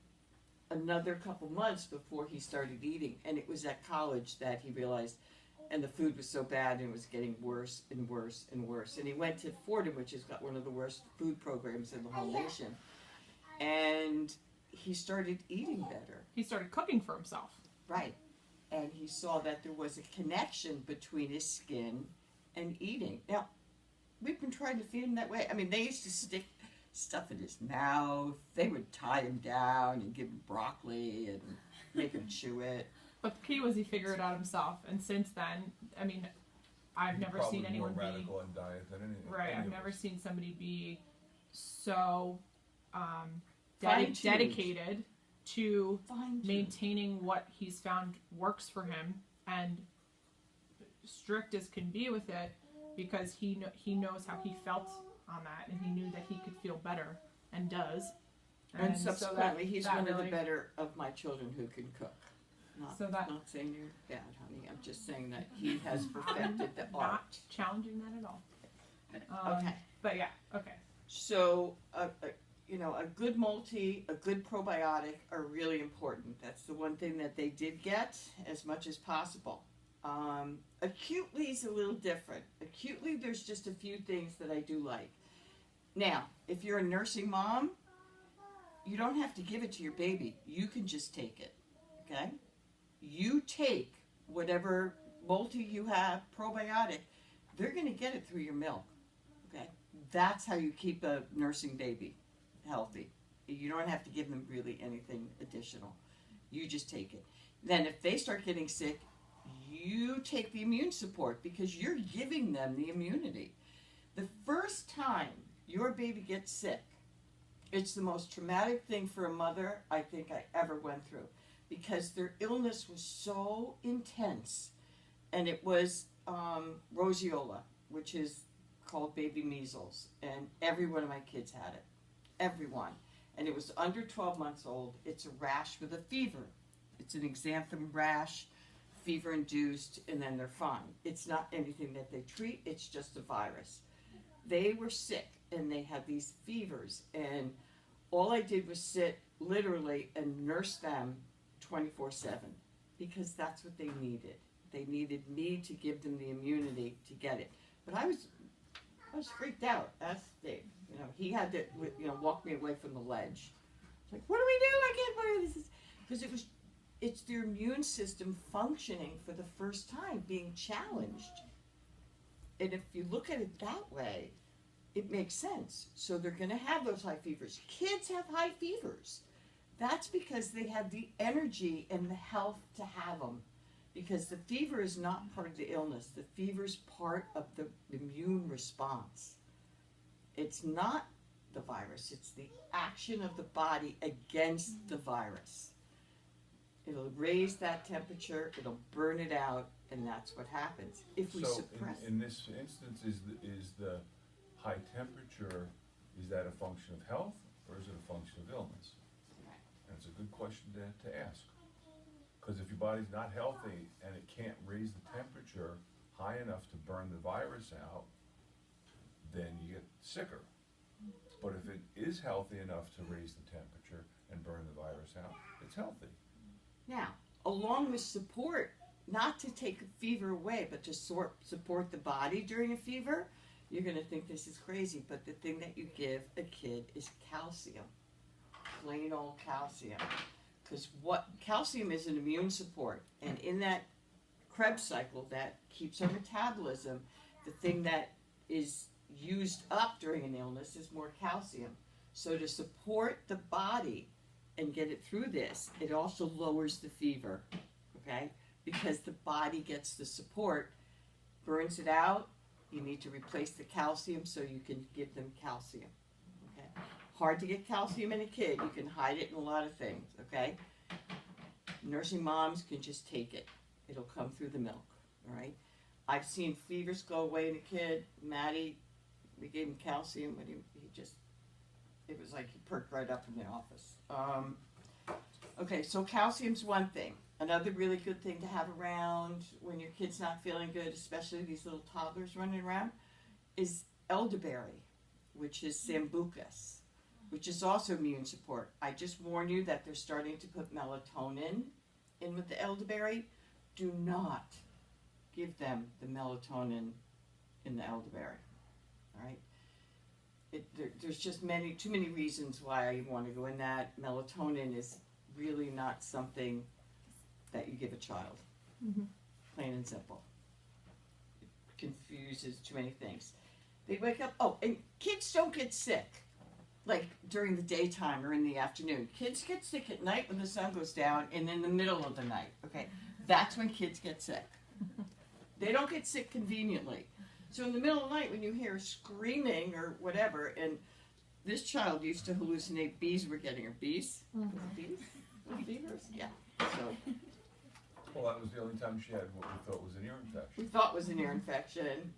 another couple months before he started eating. And it was at college that he realized, and the food was so bad and it was getting worse and worse and worse. And he went to Fordham, which has got one of the worst food programs in the whole nation. And he started eating better. He started cooking for himself. Right. And he saw that there was a connection between his skin and eating. Now, we've been trying to feed him that way. I mean, they used to stick stuff in his mouth. They would tie him down and give him broccoli and make him chew it. But the key was he figured it out himself. And since then, I mean, I've never seen anyone more radical in diet than anything. Right, I've never seen somebody be so Fine-tuned. dedicated to Fine-tuned. maintaining what he's found works for him and strict as can be with it, because he knows how he felt on that, and he knew that he could feel better and does. And subsequently, he's one of really, the better of my children who can cook. Not saying you're bad, honey. I'm just saying that he has perfected the art. Not challenging that at all. Okay. But yeah, okay. So, you know, a good multi, a good probiotic are really important. That's the one thing that they did get as much as possible. Acutely is a little different. Acutely, there's just a few things that I do like. Now, if you're a nursing mom, you don't have to give it to your baby. You can just take it, okay? You take whatever multi you have, probiotic, they're going to get it through your milk, okay? That's how you keep a nursing baby healthy. You don't have to give them really anything additional. You just take it. Then if they start getting sick, you take the immune support because you're giving them the immunity. The first time your baby gets sick, it's the most traumatic thing for a mother I think I ever went through, because their illness was so intense. And it was roseola, which is called baby measles. And every one of my kids had it. Everyone. And it was under 12 months old. It's a rash with a fever. It's an exanthem rash, fever-induced, and then they're fine. It's not anything that they treat. It's just a virus. They were sick, and they had these fevers. And all I did was sit literally and nurse them 24/7, because that's what they needed. They needed me to give them the immunity to get it. But I was freaked out. That's Dave. You know, he had to, walk me away from the ledge. It's like, what do we do? I can't believe this. Because it's their immune system functioning for the first time, being challenged. And if you look at it that way, it makes sense. So they're going to have those high fevers. Kids have high fevers. That's because they have the energy and the health to have them. Because the fever is not part of the illness. The fever is part of the immune response. It's not the virus. It's the action of the body against the virus. It'll raise that temperature. It'll burn it out. And that's what happens if we suppress. In this instance, is the high temperature, is that a function of health or is it a function of illness? That's a good question to ask. Because if your body's not healthy and it can't raise the temperature high enough to burn the virus out, then you get sicker. But if it is healthy enough to raise the temperature and burn the virus out, it's healthy. Now, along with support, not to take a fever away, but to support the body during a fever, you're going to think this is crazy, but the thing that you give a kid is calcium. Plain old calcium. Because calcium is an immune support, and in that Krebs cycle that keeps our metabolism, the thing that is used up during an illness is more calcium. So to support the body and get it through this, it also lowers the fever, okay? Because the body gets the support, burns it out, you need to replace the calcium so you can give them calcium, okay? Hard to get calcium in a kid. You can hide it in a lot of things, okay? Nursing moms can just take it. It'll come through the milk, all right? I've seen fevers go away in a kid. Maddie, we gave him calcium, but he just, it was like he perked right up in the office. Okay, so calcium's one thing. Another really good thing to have around when your kid's not feeling good, especially these little toddlers running around, is elderberry, which is sambucus, which is also immune support. I just warn you that they're starting to put melatonin in with the elderberry. Do not give them the melatonin in the elderberry. All right? There's just too many reasons why I want to go in that. Melatonin is really not something that you give a child. Mhm. Plain and simple. It confuses too many things. They wake up, oh, and kids don't get sick like during the daytime or in the afternoon. Kids get sick at night when the sun goes down and in the middle of the night, okay? That's when kids get sick. They don't get sick conveniently. So in the middle of the night when you hear screaming or whatever, and this child used to hallucinate bees were getting her. Bees? Bees? Beavers? Yeah. So Well, that was the only time she had what we thought was an ear infection. we thought was an ear infection.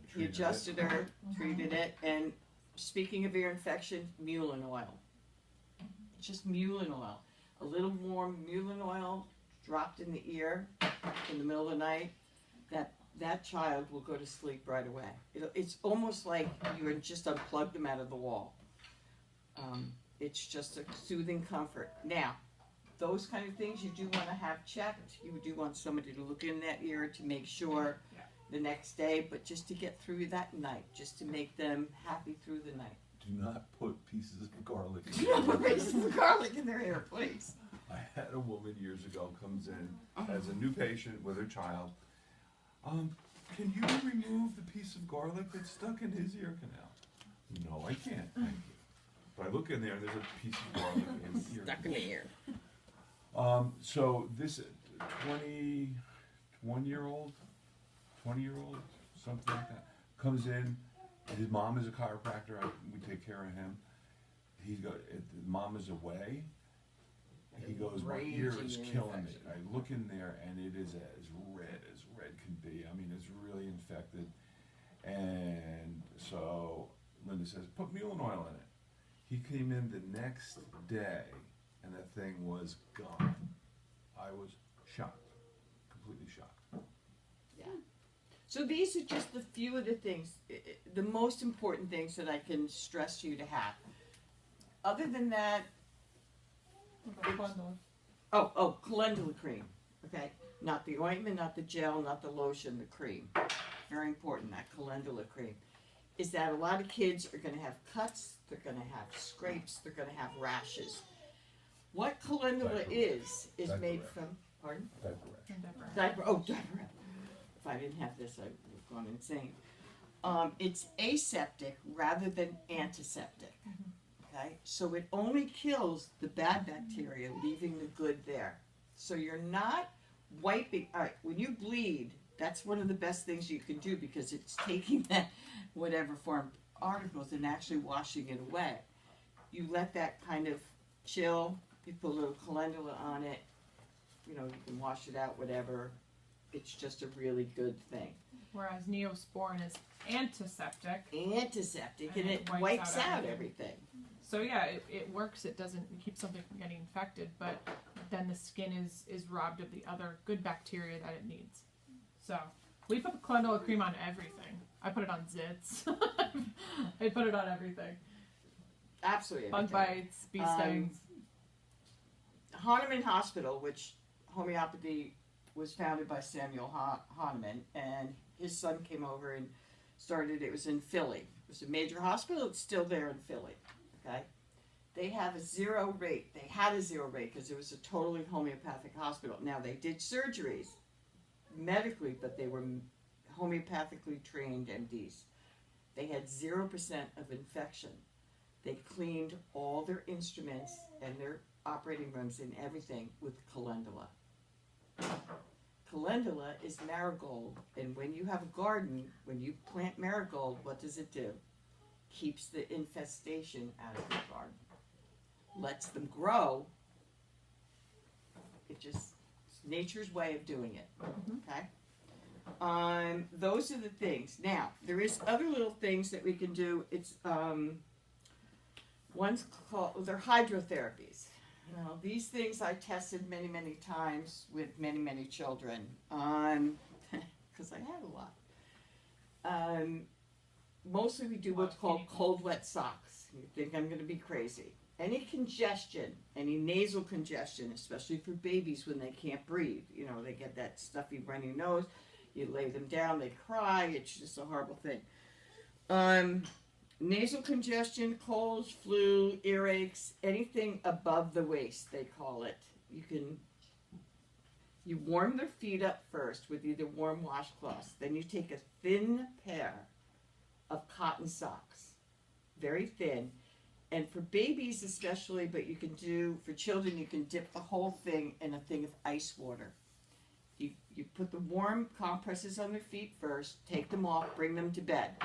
He Treated adjusted it. her, treated it, and speaking of ear infection, mullein oil. Just mullein oil. A little warm mullein oil dropped in the ear in the middle of the night, that child will go to sleep right away. It's almost like you just unplugged them out of the wall. It's just a soothing comfort. Now, those kind of things you do want to have checked. You do want somebody to look in that ear to make sure the next day, but just to get through that night, just to make them happy through the night. Do not put pieces of garlic in Do not put pieces of garlic in their ear, please. I had a woman years ago comes in as a new patient with her child. Can you remove the piece of garlic that's stuck in his ear canal? No, I can't, thank you. But I look in there and there's a piece of garlic in the ear. Stuck in the ear. So this 21-year-old, 20-year-old, something like that, comes in. His mom is a chiropractor. We take care of him. Mom is away. He goes, my ear is killing me. I look in there and it is as red can be. I mean, it's really infected. And so Linda says, put mullein oil in it. He came in the next day and that thing was gone. I was shocked, completely shocked. Yeah. So these are just a few of the things, the most important things that I can stress to you to have. Other than that, calendula cream, okay? Not the ointment, not the gel, not the lotion, the cream. Very important, that calendula cream. Is that a lot of kids are going to have cuts, they're going to have scrapes, they're going to have rashes. What calendula is Diaper made rash. from, pardon? Diaper rash. Diaper. If I didn't have this, I would have gone insane. It's aseptic rather than antiseptic. Okay, so it only kills the bad bacteria, leaving the good there. So you're not wiping. All right, when you bleed, that's one of the best things you can do because it's taking that whatever form particles and actually washing it away. You let that kind of chill. You put a little calendula on it. You know, you can wash it out, whatever. It's just a really good thing. Whereas Neosporin is antiseptic. Antiseptic, and it wipes out everything. So yeah, it works. It keeps something from getting infected, but then the skin is robbed of the other good bacteria that it needs. So we put the calendula cream on everything. I put it on zits. I put it on everything. Absolutely. Bug bites, bee stings. Hahnemann Hospital, which homeopathy was founded by Samuel Hahnemann, and his son came over and started. It was in Philly. It was a major hospital. It's still there in Philly. Okay, they have a zero rate. They had a zero rate because it was a totally homeopathic hospital. Now they did surgeries medically, but they were homeopathically trained MDs. They had 0% of infection. They cleaned all their instruments and their operating rooms and everything with calendula. Calendula is marigold, and when you have a garden, when you plant marigold, what does it do? Keeps the infestation out of your garden. Lets them grow. It's nature's way of doing it. Okay? Those are the things. Now, there is other little things that we can do. It's one's called, they're hydrotherapies. Well, these things I tested many, many times with many, many children, because I had a lot. Mostly we do what's called cold, wet socks. You think I'm going to be crazy. Any congestion, any nasal congestion, especially for babies when they can't breathe, you know, they get that stuffy runny nose, you lay them down, they cry, it's just a horrible thing. Nasal congestion, colds, flu, earaches, anything above the waist, they call it. You warm their feet up first with either warm washcloths. Then you take a thin pair of cotton socks, very thin. And for babies especially, but you can do, for children, you can dip the whole thing in a thing of ice water. You put the warm compresses on their feet first, take them off, bring them to bed.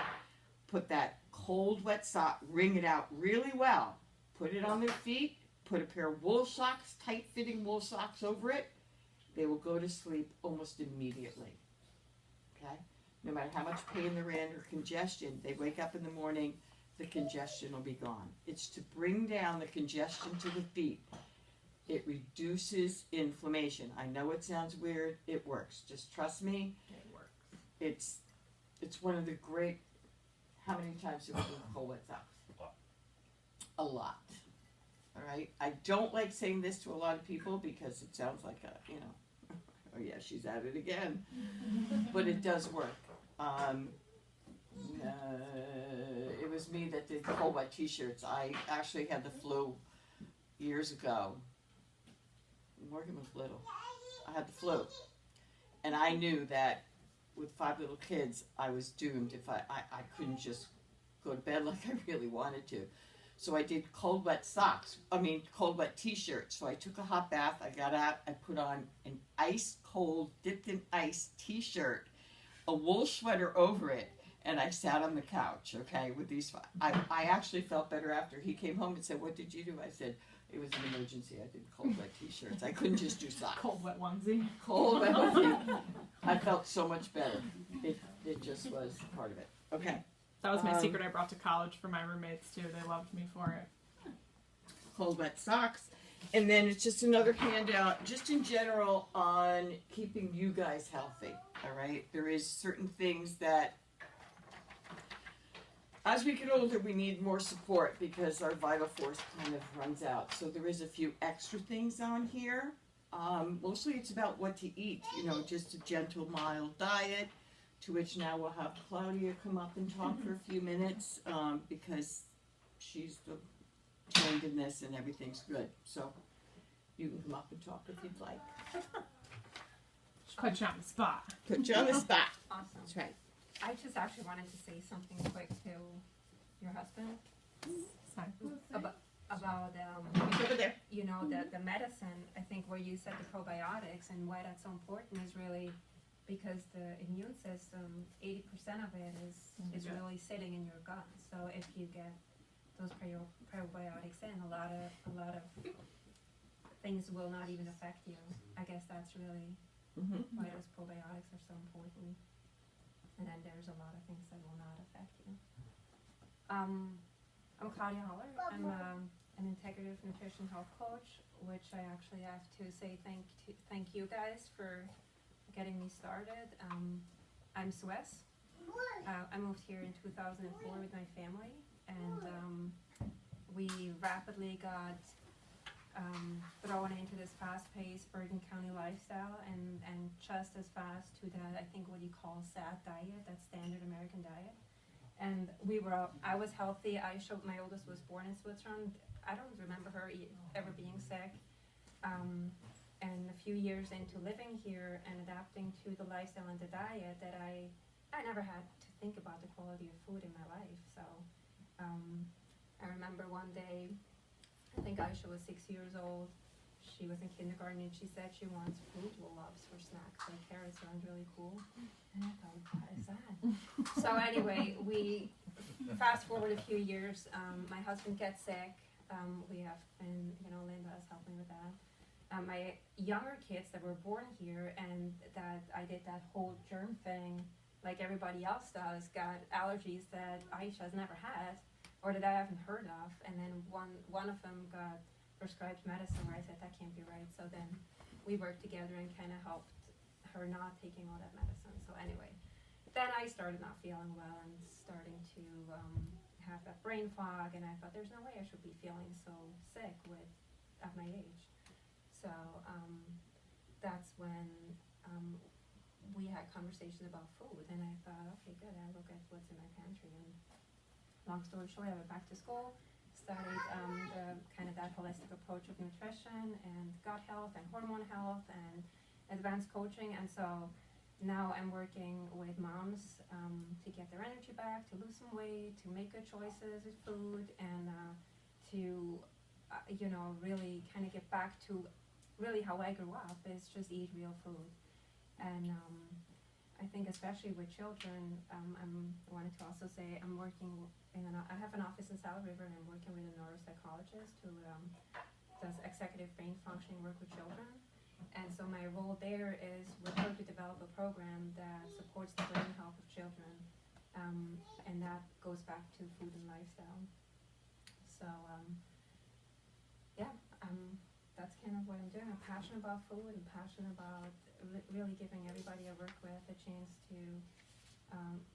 Put that cold, wet sock, wring it out really well. Put it on their feet, put a pair of wool socks, tight-fitting wool socks over it. They will go to sleep almost immediately. Okay? No matter how much pain they're in or congestion, they wake up in the morning, the congestion will be gone. It's to bring down the congestion to the feet. It reduces inflammation. I know it sounds weird. It works. Just trust me. It works. It's one of the great. How many times have we done cold wet socks? A lot. All right. I don't like saying this to a lot of people because it sounds like oh yeah, she's at it again. But it does work. It was me that did cold wet t-shirts. I actually had the flu years ago. Morgan was little. I had the flu. And I knew that with 5 little kids, I was doomed if I couldn't just go to bed like I really wanted to. So I did cold wet t-shirts. So I took a hot bath, I got out, I put on an ice cold, dipped in ice t-shirt, a wool sweater over it, and I sat on the couch, okay, with these. I actually felt better after. He came home and said, "What did you do?" I said, "It was an emergency. I did cold wet t-shirts. I couldn't just do socks." Cold wet onesie. Cold wet onesie. I felt so much better. It just was part of it. Okay. That was my secret I brought to college for my roommates too. They loved me for it. Cold wet socks. And then it's just another handout, just in general, on keeping you guys healthy. All right? There is certain things that, as we get older, we need more support because our vital force kind of runs out. So there is a few extra things on here. Mostly it's about what to eat, just a gentle, mild diet, to which now we'll have Claudia come up and talk for a few minutes because she's trained in this and everything's good. So you can come up and talk if you'd like. Put you on the spot. Put you on the spot. Awesome. That's right. I just actually wanted to say something quick to your husband Sorry. about It's over there. the medicine. I think where you said the probiotics and why that's so important is really because the immune system, 80% of it is really sitting in your gut. So if you get those probiotics in, a lot of things will not even affect you. I guess that's really why those probiotics are so important. And then there's a lot of things that will not affect you. I'm Claudia Holler. I'm an integrative nutrition health coach, which I actually have to say thank you guys for getting me started. I'm Swiss. I moved here in 2004 with my family, and we rapidly got thrown into this fast-paced Bergen County lifestyle, and just as fast to that, I think what you call SAD diet, that standard American diet. And I was healthy. My oldest was born in Switzerland. I don't remember her ever being sick. And a few years into living here and adapting to the lifestyle and the diet, that I never had to think about the quality of food in my life. So I remember one day, I think Aisha was 6 years old. She was in kindergarten and she said she wants fruit roll-ups for snacks. Like carrots sound really cool. And I thought, what is that? So anyway, we fast forward a few years. My husband gets sick. We have been, Linda has helped me with that. My younger kids that were born here and that I did that whole germ thing like everybody else does, got allergies that Aisha's never had or that I haven't heard of. And then one of them got prescribed medicine where I said that can't be right. So then we worked together and kind of helped her not taking all that medicine. So anyway, then I started not feeling well and starting to have that brain fog, and I thought there's no way I should be feeling so sick at my age. So that's when we had conversations about food, and I thought, okay, good, I'll look at what's in my pantry. And long story short, I went back to school, studied kind of that holistic approach of nutrition and gut health and hormone health and advanced coaching. And so now I'm working with moms to get their energy back, to lose some weight, to make good choices with food, and to really kind of get back to really how I grew up, is just eat real food. And I think especially with children, I wanted to also say I'm working I have an office in Saddle River, and I'm working with a neuropsychologist who does executive brain functioning work with children. And so my role there is with her to develop a program that supports the brain health of children, and that goes back to food and lifestyle. So that's kind of what I'm doing. I'm passionate about food and passionate about really giving everybody I work with a chance to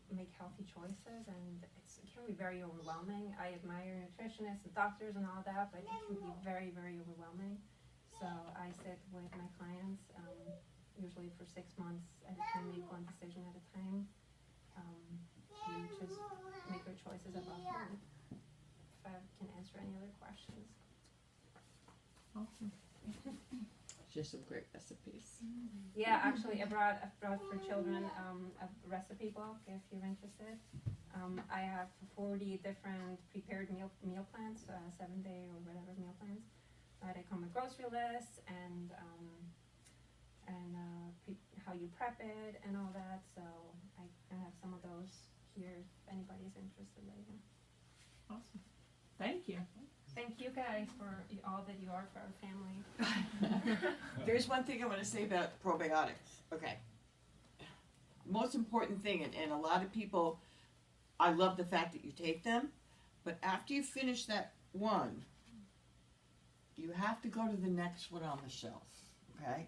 make healthy choices, and it can be very overwhelming. I admire nutritionists and doctors and all that, but it can be very, very overwhelming. So I sit with my clients, usually for 6 months at a time, make one decision at a time, to just make good choices about food. If I can answer any other questions. Awesome. Just some great recipes. Yeah, actually, I brought for children a recipe book if you're interested. I have 40 different prepared meal plans, 7-day or whatever meal plans. They come with grocery lists and how you prep it and all that. So I have some of those here if anybody's interested later. Awesome. Thank you. Thank you guys for all that you are for our family. There's one thing I want to say about probiotics. Okay. Most important thing, and a lot of people, I love the fact that you take them, but after you finish that one, you have to go to the next one on the shelf, okay?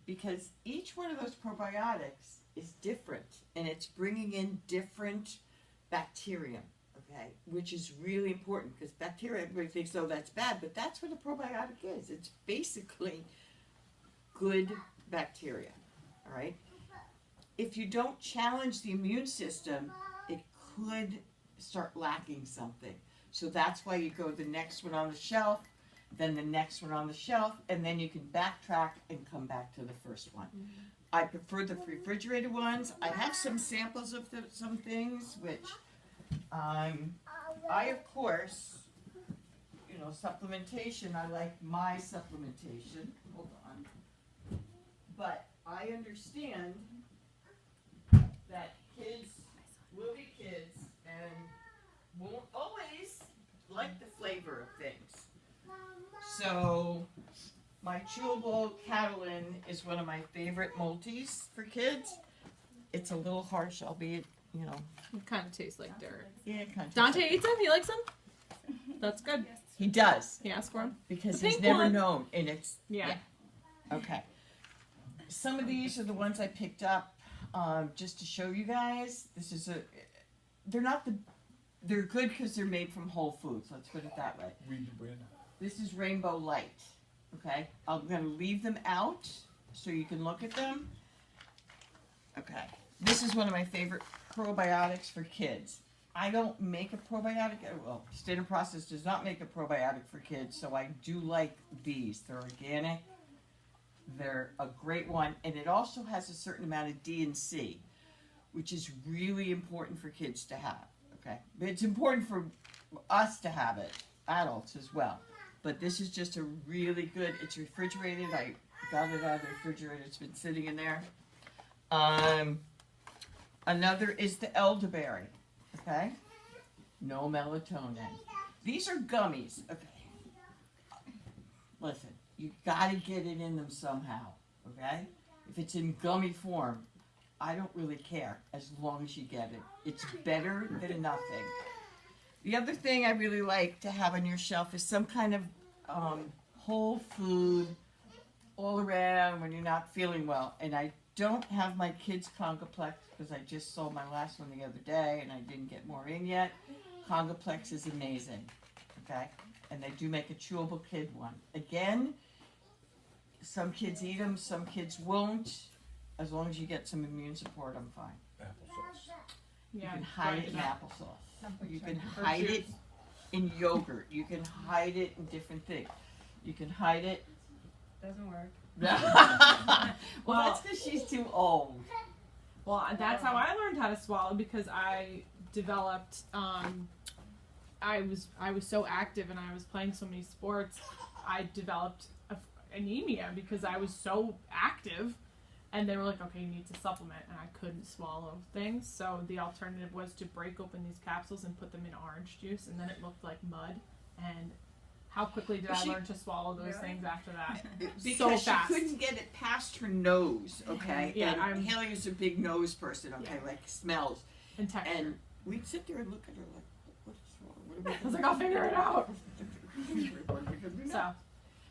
Because each one of those probiotics is different, and it's bringing in different bacteria, okay? Which is really important, because bacteria, everybody thinks, oh, that's bad, but that's what a probiotic is. It's basically good bacteria, all right? If you don't challenge the immune system, it could start lacking something. So that's why you go to the next one on the shelf, then the next one on the shelf, and then you can backtrack and come back to the first one. Mm-hmm. I prefer the refrigerated ones. I have some samples of some things, which I, of course, supplementation, I like my supplementation. Hold on. But I understand that kids will be kids and won't always like the flavor of things. So my chewable Catalin is one of my favorite multis for kids. It's a little harsh, albeit, It kind of tastes like dirt. Yeah, it kind of. Dante eats them? He likes them? That's good. He does. He asked for them? Because The he's pink never one. known, and it's Yeah. Okay. Some of these are the ones I picked up just to show you guys. This is they're good because they're made from whole foods. Let's put it that way. Read the brand. This is Rainbow Light. Okay, I'm going to leave them out so you can look at them. Okay, this is one of my favorite probiotics for kids. I don't make a probiotic. Well, Standard Process does not make a probiotic for kids, so I do like these. They're organic. They're a great one, and it also has a certain amount of D and C, which is really important for kids to have. Okay, but it's important for us to have it, adults as well. But this is just a really good. It's refrigerated. I got it out of the refrigerator. It's been sitting in there. Another is the elderberry. Okay, no melatonin. These are gummies. Okay, listen. You gotta get it in them somehow, okay? If it's in gummy form, I don't really care as long as you get it. It's better than nothing. The other thing I really like to have on your shelf is some kind of whole food all around when you're not feeling well. And I don't have my kids' Congaplex because I just sold my last one the other day and I didn't get more in yet. Congaplex is amazing, okay? And they do make a chewable kid one. Again, some kids eat them, some kids won't. As long as you get some immune support, I'm fine. Applesauce. You Yeah, can hide it in grind applesauce. You can Or hide juice. it in yogurt. You can hide it in different things. You can hide it. Doesn't work. Well, Well- that's because she's too old. Well, that's how I learned how to swallow because I developed. I was so active and I was playing so many sports. I developed anemia because I was so active, and they were like, "Okay, you need to supplement," and I couldn't swallow things. So the alternative was to break open these capsules and put them in orange juice, and then it looked like mud. And how quickly did I learn to swallow those Really? things after that? Because she fast. couldn't get it past her nose, okay? Yeah, and I'm- Haley is a big nose person, okay, Yeah. like smells. And texture. And we'd sit there and look at her like, what's wrong? What are we I was like, I'll figure it out. Because we know. So,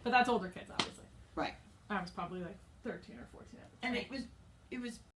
but that's older kids, obviously. Right. I was probably like 13 or 14 at the time. And it was